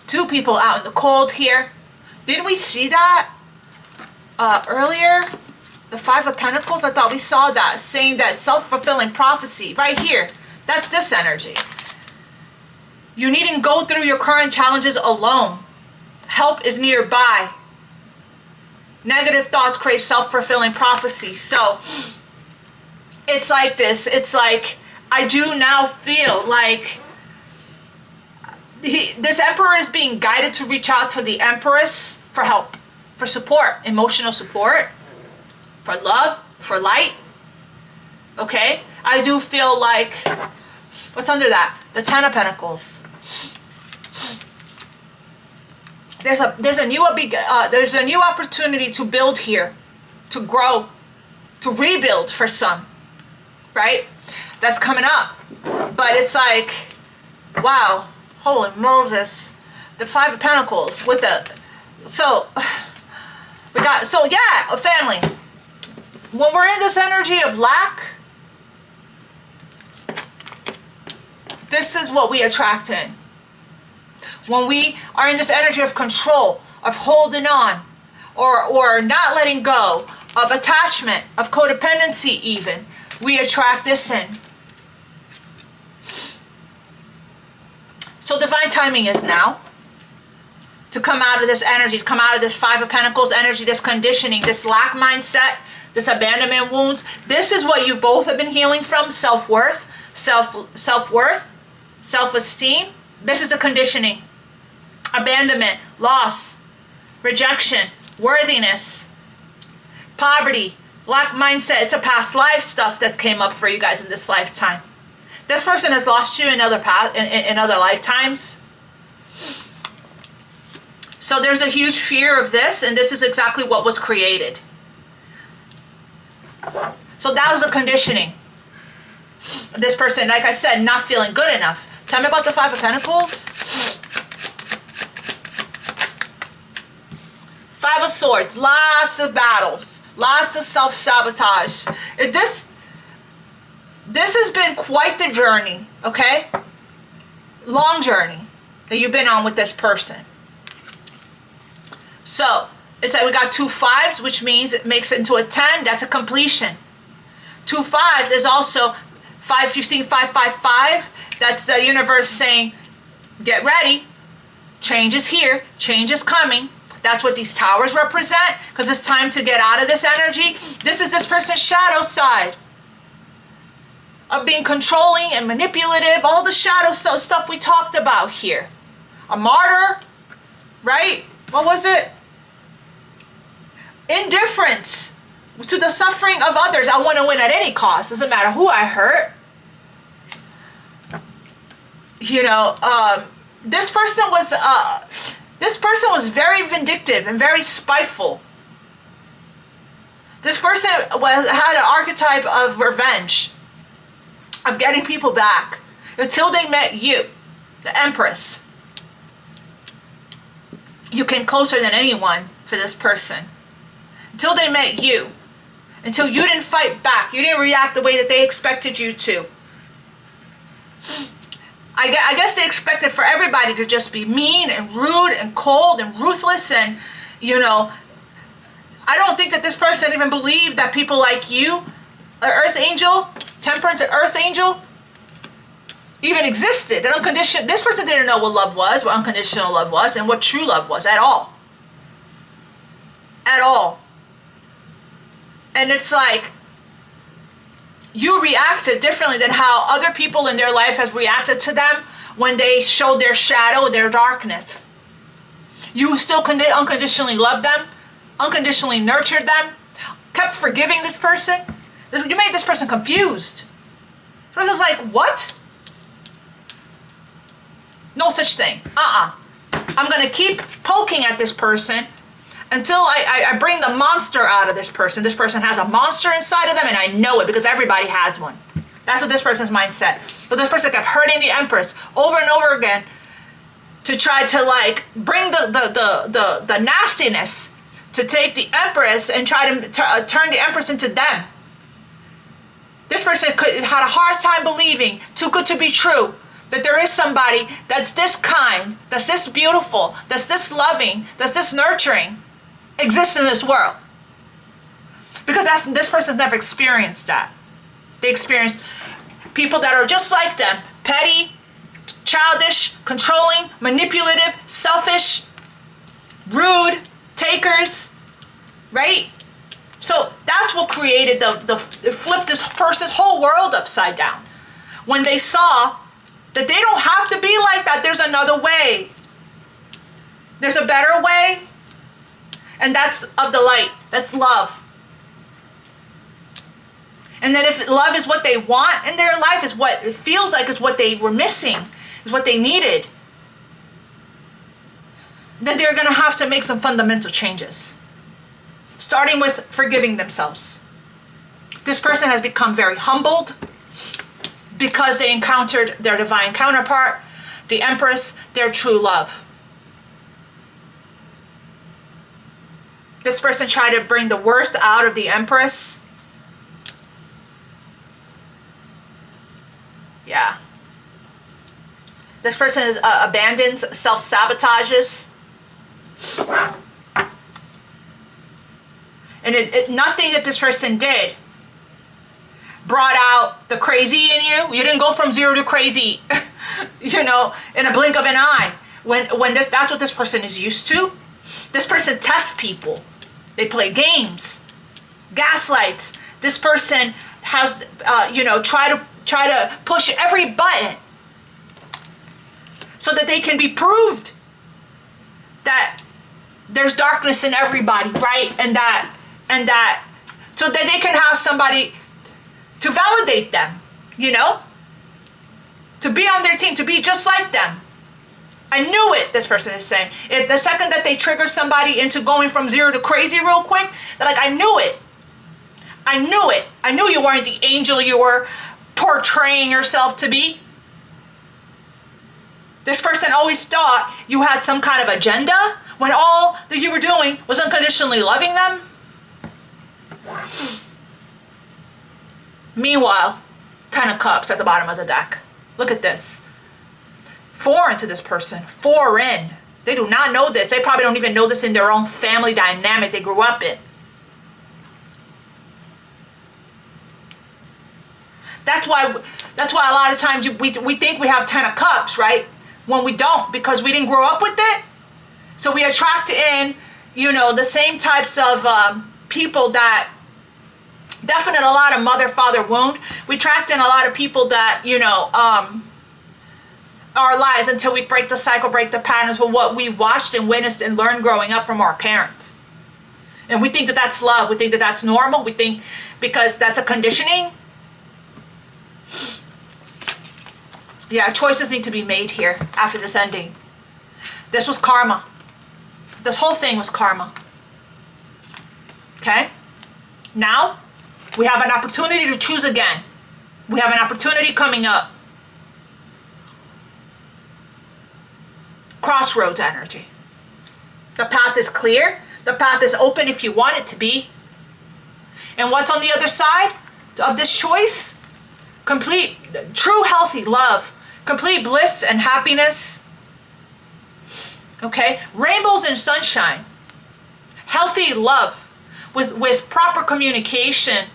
2 people out in the cold here. Didn't we see that earlier? The 5 of Pentacles, I thought we saw that, saying that self-fulfilling prophecy right here. That's this energy. You needn't go through your current challenges alone. Help is nearby. Negative thoughts create self-fulfilling prophecy. So it's like this. It's like, I do now feel like this Emperor is being guided to reach out to the Empress for help, for support, emotional support, for love, for light. Okay? I do feel like, what's under that? The Ten of Pentacles. There's a new opportunity to build here, to grow, to rebuild for some, right? That's coming up. But it's like, wow, holy Moses, the Five of Pentacles with the, so yeah, a family. When we're in this energy of lack, this is what we attract in. When we are in this energy of control, of holding on, or not letting go, of attachment, of codependency even, we attract this in. So divine timing is now to come out of this energy, to come out of this Five of Pentacles energy, this conditioning, this lack mindset, this abandonment wounds. This is what you both have been healing from: self-worth, self-worth, self-esteem. This is the conditioning. Abandonment, loss, rejection, worthiness, poverty, lack mindset. It's a past life stuff that came up for you guys in this lifetime. This person has lost you in other lifetimes. So there's a huge fear of this, and this is exactly what was created. So that was the conditioning. This person, like I said, not feeling good enough. Tell me about the Five of Pentacles. Five of Swords, lots of battles, lots of self-sabotage. This has been quite the journey, okay? Long journey that you've been on with this person. So, it's like we got 2 5s, which means it makes it into a 10. That's a completion. 2 5s is also 5. If you've seen 555, that's the universe saying, get ready. Change is here. Change is coming. That's what these towers represent, because it's time to get out of this energy. This is this person's shadow side of being controlling and manipulative. All the shadow stuff we talked about here. A martyr, right? What was it? Indifference to the suffering of others. I want to win at any cost. Doesn't matter who I hurt. You know, this person was very vindictive and very spiteful. This person had an archetype of revenge, of getting people back, until they met you, the Empress. You came closer than anyone to this person. Until they met you. Until you didn't fight back. You didn't react the way that they expected you to. I guess they expected for everybody to just be mean and rude and cold and ruthless, and, you know, I don't think that this person even believed that people like you, an Earth Angel, Temperance, an Earth Angel, even existed. This person didn't know what love was, what unconditional love was, and what true love was at all. At all. And it's like, you reacted differently than how other people in their life has reacted to them when they showed their shadow, their darkness. You still unconditionally loved them, unconditionally nurtured them, kept forgiving this person. You made this person confused. This person's like, what? No such thing. I'm going to keep poking at this person until I bring the monster out of this person. This person has a monster inside of them, and I know it because everybody has one. That's what this person's mindset. But this person kept hurting the Empress over and over again to try to, like, bring the nastiness, to take the Empress and try to turn the Empress into them. This person had a hard time believing, too good to be true, that there is somebody that's this kind, that's this beautiful, that's this loving, that's this nurturing, exists in this world. Because this person's never experienced that. They experienced people that are just like them. Petty, childish, controlling, manipulative, selfish, rude, takers, right? So that's what created it flipped this person's whole world upside down. When they saw that they don't have to be like that, there's another way. There's a better way. And that's of the light. That's love. And that if love is what they want in their life, is what it feels like is what they were missing, is what they needed, then they're going to have to make some fundamental changes. Starting with forgiving themselves. This person has become very humbled because they encountered their divine counterpart, the Empress, their true love. This person tried to bring the worst out of the Empress. Yeah. This person is abandons, self-sabotages. And nothing that this person did brought out the crazy in you. You didn't go from 0 to crazy, you know, in a blink of an eye. That's what this person is used to. This person tests people. They play games, gaslights. This person has, try to push every button so that they can be proved that there's darkness in everybody, right? And that, so that they can have somebody to validate them, you know? To be on their team, to be just like them. I knew it, this person is saying. If the second that they trigger somebody into going from 0 to crazy real quick, they're like, I knew it. I knew it. I knew you weren't the angel you were portraying yourself to be. This person always thought you had some kind of agenda when all that you were doing was unconditionally loving them. Meanwhile, 10 of Cups at the bottom of the deck. Look at this. Foreign to this person. Foreign. They do not know this. They probably don't even know this in their own family dynamic they grew up in. That's why a lot of times we think we have 10 of Cups, right? When we don't, because we didn't grow up with it. So we attract in, the same types of people that definitely a lot of mother-father wound. We attract in a lot of people that, our lives until we break the cycle, break the patterns for what we watched and witnessed and learned growing up from our parents. And we think that that's love. We think that that's normal. We think because that's a conditioning. Yeah, choices need to be made here after this ending. This was karma. This whole thing was karma. Okay? Now, we have an opportunity to choose again. We have an opportunity coming up. Crossroads energy. The path is clear. The path is open if you want it to be. And what's on the other side of this choice? Complete, true, healthy love. Complete bliss and happiness. Okay? Rainbows and sunshine. Healthy love. With proper communication.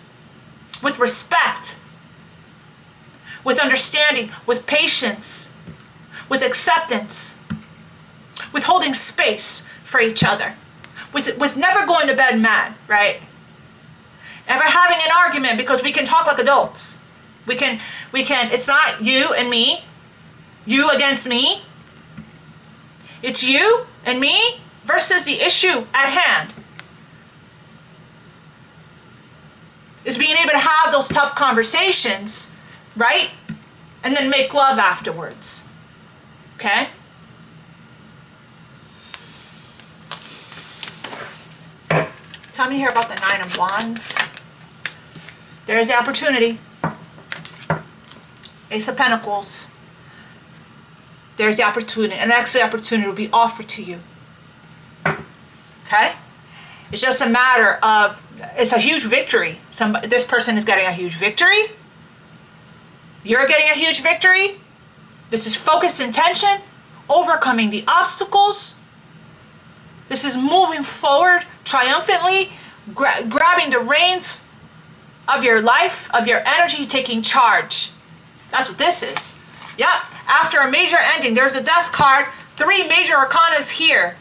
With respect. With understanding. With patience. With acceptance. With holding space for each other. With never going to bed mad, right? Never having an argument because we can talk like adults. We can, it's not you and me, you against me. It's you and me versus the issue at hand. Is being able to have those tough conversations, right? And then make love afterwards. Okay? Tell me here about the 9 of Wands. There's the opportunity. Ace of Pentacles. There's the opportunity. An excellent opportunity will be offered to you. Okay? It's just a matter of, it's a huge victory. This person is getting a huge victory. You're getting a huge victory. This is focused intention, overcoming the obstacles. This is moving forward triumphantly, grabbing the reins of your life, of your energy, taking charge. That's what this is. Yep. After a major ending, there's a death card. 3 major arcanas here.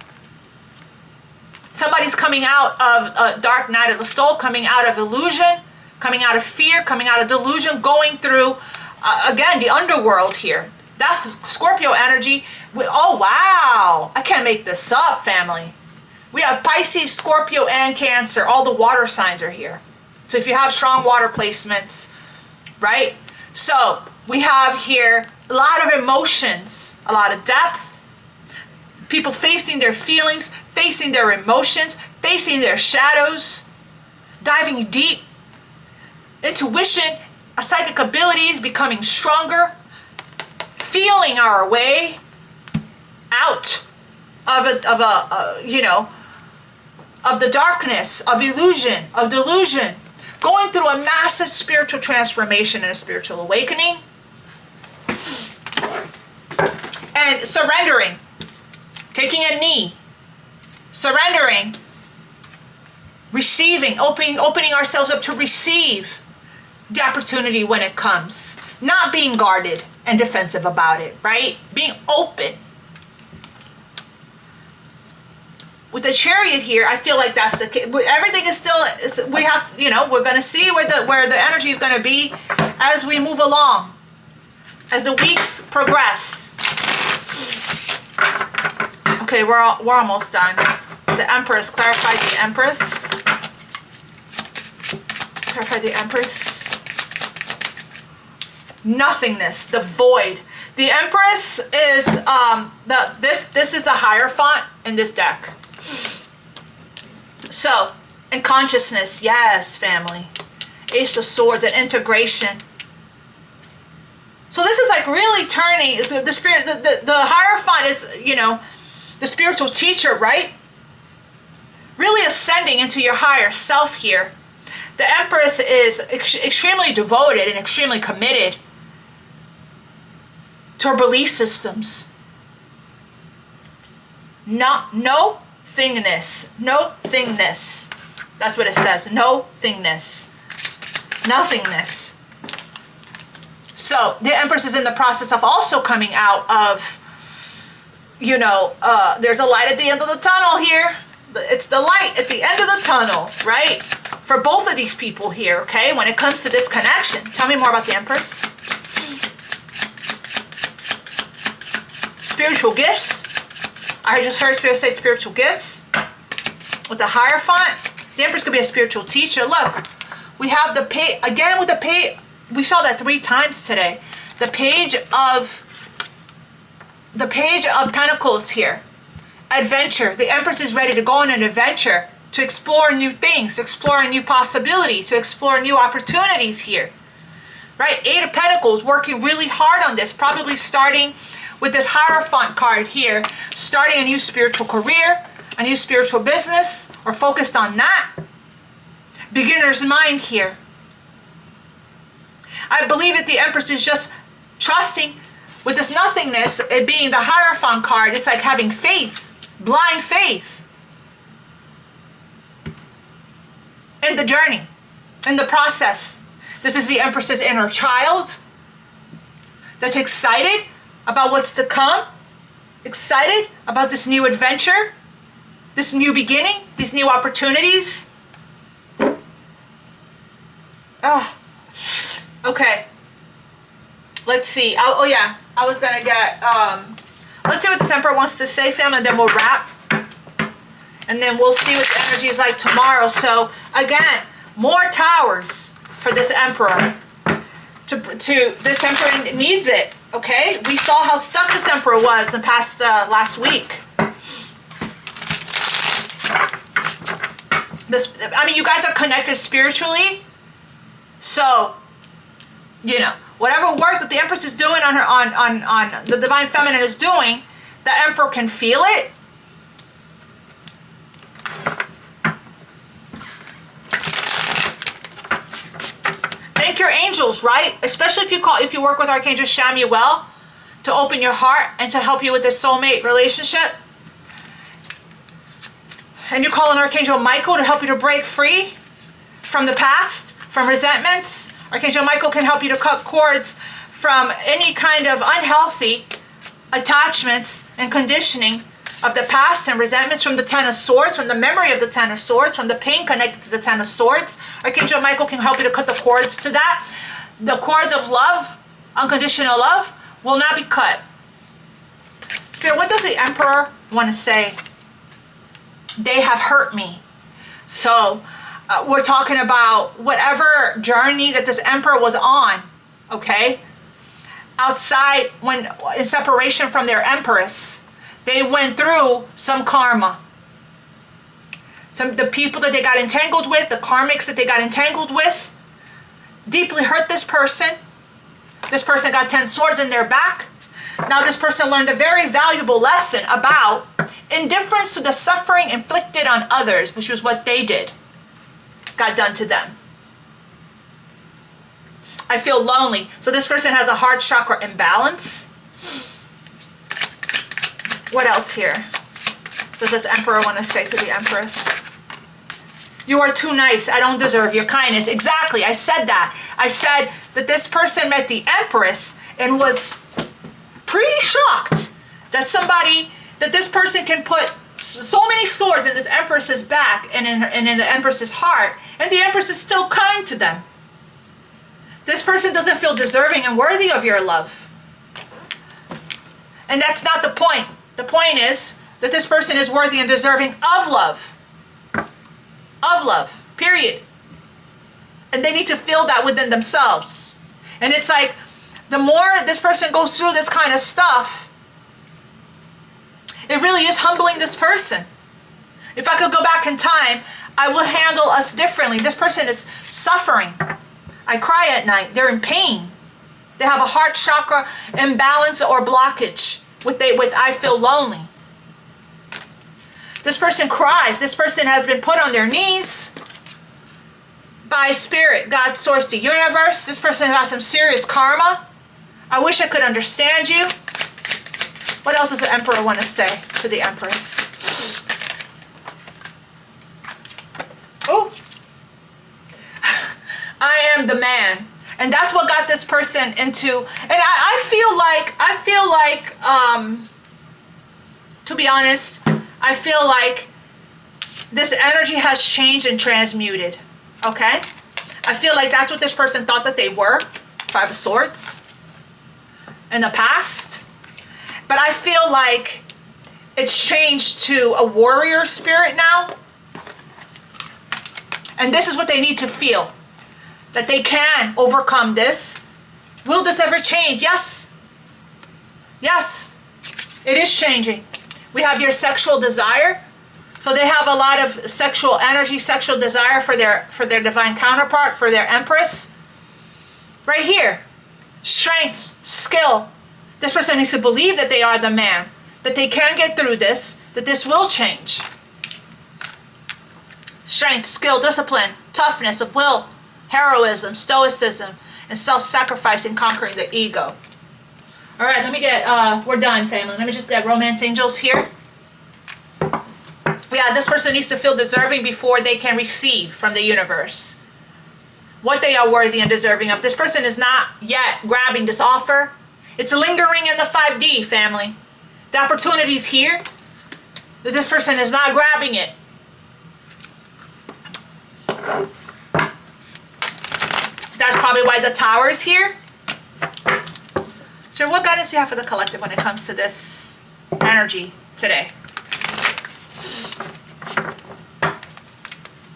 Somebody's coming out of a dark night of the soul, coming out of illusion, coming out of fear, coming out of delusion, going through, again, the underworld here. That's Scorpio energy. Oh, wow. I can't make this up, family. We have Pisces, Scorpio, and Cancer. All the water signs are here. So if you have strong water placements, right? So we have here a lot of emotions, a lot of depth, people facing their feelings, facing their emotions, facing their shadows, diving deep, intuition, psychic abilities becoming stronger, feeling our way out of of the darkness, of illusion, of delusion, going through a massive spiritual transformation and a spiritual awakening, and surrendering, taking a knee, surrendering, receiving, opening ourselves up to receive the opportunity when it comes, not being guarded and defensive about it, right? Being open. With the Chariot here, I feel like that's the case. Everything is still, we have, we're going to see where the energy is going to be as we move along, as the weeks progress. Okay, we're almost done. The Empress, clarify the Empress. Clarify the Empress. Nothingness, the void. The Empress is this is the Hierophant in this deck. So, in consciousness, yes, family. Ace of Swords and integration. So this is like really turning the spirit. The Hierophant is, the spiritual teacher, right? Really ascending into your higher self here. The Empress is extremely devoted and extremely committed to her belief systems. No thingness. That's what it says. No thingness. Nothingness. So the Empress is in the process of also coming out of, there's a light at the end of the tunnel here. It's the light at the end of the tunnel, right? For both of these people here, okay? When it comes to this connection. Tell me more about the Empress. Spiritual gifts. I just heard Spirit say spiritual gifts. With the Hierophant, the Empress could be a spiritual teacher. Look, we have the page, again with the page, we saw that 3 times today. The page of Pentacles here. Adventure. The Empress is ready to go on an adventure, to explore new things, to explore a new possibility, to explore new opportunities here. Right? 8 of Pentacles, working really hard on this, probably starting with this Hierophant card here, starting a new spiritual career, a new spiritual business, or focused on that. Beginner's mind here. I believe that the Empress is just trusting with this nothingness, it being the Hierophant card. It's like having faith, blind faith in the journey, in the process. This is the Empress's inner child that's excited about what's to come, excited about this new adventure, this new beginning, these new opportunities. Oh, okay. Let's see. Oh yeah, I was gonna get, let's see what this Emperor wants to say, fam, and then we'll wrap. And then we'll see what the energy is like tomorrow. So again, more towers for this Emperor. This Emperor needs it, okay? We saw how stuck this Emperor was in past last week. You guys are connected spiritually. So, whatever work that the Empress is doing on the Divine Feminine is doing, the Emperor can feel it. Thank your angels, right? Especially if you work with Archangel Shamuel to open your heart and to help you with this soulmate relationship. And you call on Archangel Michael to help you to break free from the past, from resentments. Archangel Michael can help you to cut cords from any kind of unhealthy attachments and conditioning of the past and resentments, from the Ten of Swords, from the memory of the Ten of Swords, from the pain connected to the Ten of Swords. Archangel Michael can help you to cut the cords to that. The cords of love, unconditional love, will not be cut. Spirit, what does the Emperor want to say? They have hurt me. So we're talking about whatever journey that this emperor was on, okay? Outside, when in separation from their empress, they went through some karma. The people that they got entangled with, the karmics that they got entangled with, deeply hurt this person. This person got 10 swords in their back. Now this person learned a very valuable lesson about indifference to the suffering inflicted on others, which was what they did, got done to them. I feel lonely. So this person has a heart chakra imbalance. What else here does this emperor want to say to the empress? You are too nice. I don't deserve your kindness. Exactly. I said that. I said that this person met the empress and was pretty shocked that this person can put so many swords in this empress's back and in the empress's heart, and the empress is still kind to them. This person doesn't feel deserving and worthy of your love. And that's not the point. The point is that this person is worthy and deserving of love. Of love, period. And they need to feel that within themselves. And it's like, the more this person goes through this kind of stuff, it really is humbling this person. If I could go back in time, I would handle us differently. This person is suffering. I cry at night. They're in pain. They have a heart chakra imbalance or blockage with I feel lonely. This person cries. This person has been put on their knees by spirit, God, source, the universe. This person has some serious karma. I wish I could understand you. What else does the emperor want to say to the empress? Oh, I am the man. And that's what got this person into, and I feel like, to be honest, I feel like this energy has changed and transmuted, okay? I feel like that's what this person thought that they were, Five of Swords, in the past. But I feel like it's changed to a warrior spirit now. And this is what they need to feel. That they can overcome this. Will this ever change? Yes. Yes. It is changing. We have your sexual desire. So they have a lot of sexual energy, sexual desire for their divine counterpart, for their empress. Right here. Strength, skill. This person needs to believe that they are the man, that they can get through this, that this will change. Strength, skill, discipline, toughness of will, heroism, stoicism, and self-sacrifice in conquering the ego. All right, let me get, we're done, family. Let me just get romance angels here. Yeah, this person needs to feel deserving before they can receive from the universe what they are worthy and deserving of. This person is not yet grabbing this offer. It's lingering in the 5D, family. The opportunity's here. This person is not grabbing it. That's probably why the Tower is here. So what guidance do you have for the collective when it comes to this energy today?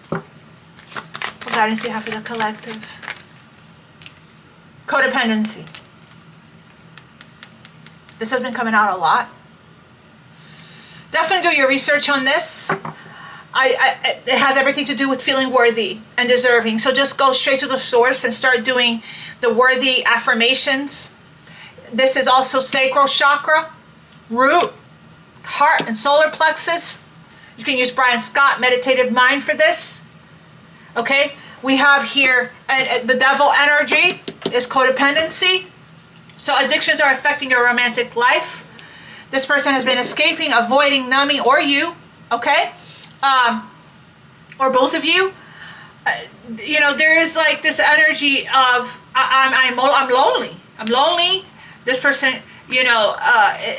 What guidance do you have for the collective? Codependency. This has been coming out a lot. Definitely do your research on this. It has everything to do with feeling worthy and deserving. So just go straight to the source and start doing the worthy affirmations. This is also sacral chakra, root, heart, and solar plexus. You can use Brian Scott Meditative Mind for this. Okay, we have here the devil energy is codependency. So addictions are affecting your romantic life. This person has been escaping, avoiding, numbing, or you, okay? Or both of you. You know, there is like this energy of, I'm lonely. I'm lonely. This person, you know,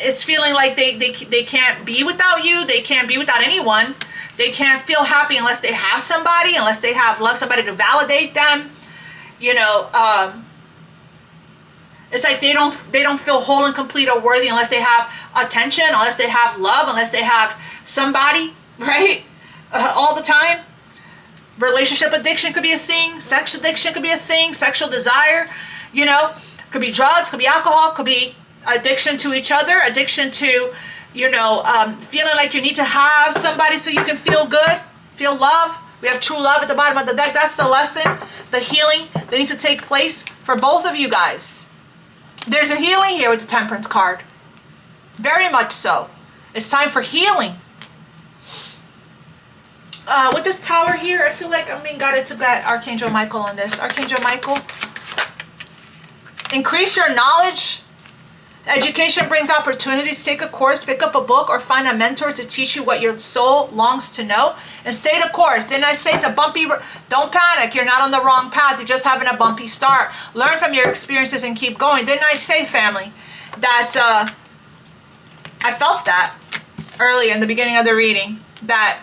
is feeling like they can't be without you. They can't be without anyone. They can't feel happy unless they have somebody, unless they have somebody to validate them. You know, it's like they don't feel whole and complete or worthy unless they have attention, unless they have love, unless they have somebody, right? All the time. Relationship addiction could be a thing. Sex addiction could be a thing. Sexual desire, you know, could be drugs, could be alcohol, could be addiction to each other, addiction to, you know, feeling like you need to have somebody so you can feel good, feel love. We have true love at the bottom of the deck. That's the lesson, the healing that needs to take place for both of you guys. There's a healing here with the Temperance card. Very much so. It's time for healing. With this Tower here, I feel like I'm being guided to get Archangel Michael on this. Archangel Michael, increase your knowledge. Education brings opportunities. Take a course, pick up a book, or find a mentor to teach you what your soul longs to know. And stay the course. Didn't I say it's a bumpy... Don't panic. You're not on the wrong path. You're just having a bumpy start. Learn from your experiences and keep going. Didn't I say, family, that I felt that early in the beginning of the reading, that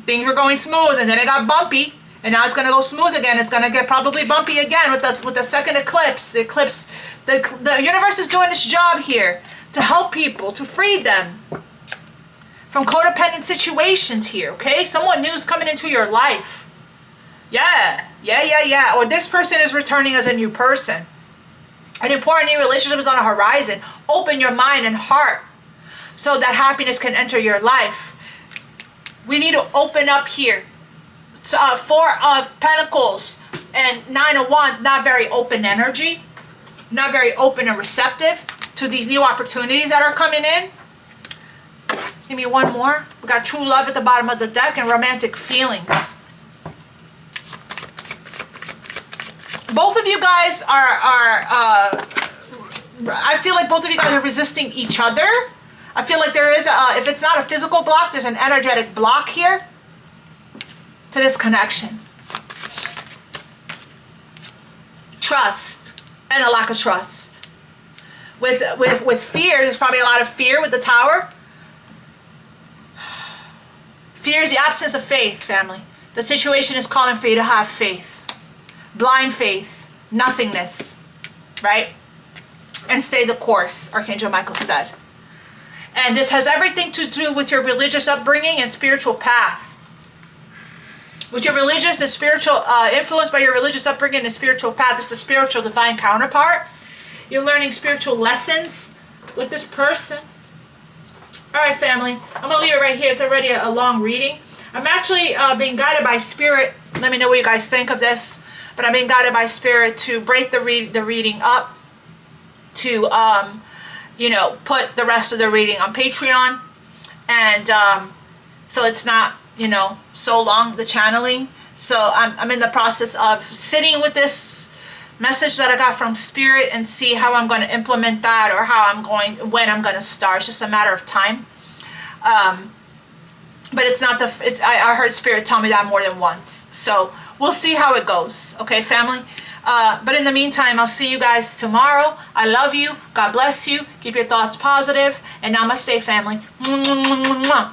things were going smooth and then it got bumpy, and now it's going to go smooth again. It's going to get probably bumpy again with the second eclipse. The universe is doing its job here to help people, to free them from codependent situations here, okay? Someone new is coming into your life. Yeah. Or this person is returning as a new person. An important new relationship is on the horizon. Open your mind and heart so that happiness can enter your life. We need to open up here. Four of Pentacles and Nine of Wands, not very open energy. Not very open and receptive to these new opportunities that are coming in. Give me one more. We got true love at the bottom of the deck and romantic feelings. Both of you guys are I feel like both of you guys are resisting each other. I feel like there is, if it's not a physical block, there's an energetic block here to this connection. Trust. And a lack of trust. With fear, there's probably a lot of fear with the Tower. Fear is the absence of faith, family. The situation is calling for you to have faith. Blind faith. Nothingness. Right? And stay the course, Archangel Michael said. And this has everything to do with your religious upbringing and spiritual path. With your religious and spiritual, influenced by your religious upbringing and spiritual path, this is a spiritual divine counterpart. You're learning spiritual lessons with this person. All right, family. I'm going to leave it right here. It's already a long reading. I'm actually being guided by Spirit. Let me know what you guys think of this. But I'm being guided by Spirit to break the reading up. To, you know, put the rest of the reading on Patreon. And so it's not, you know, so long, the channeling. So I'm in the process of sitting with this message that I got from Spirit and see how I'm going to implement that, or when I'm going to start. It's just a matter of time. But it's not I heard Spirit tell me that more than once. So we'll see how it goes. Okay, family? But in the meantime, I'll see you guys tomorrow. I love you. God bless you. Keep your thoughts positive. And namaste, family. Mwah, mwah, mwah, mwah.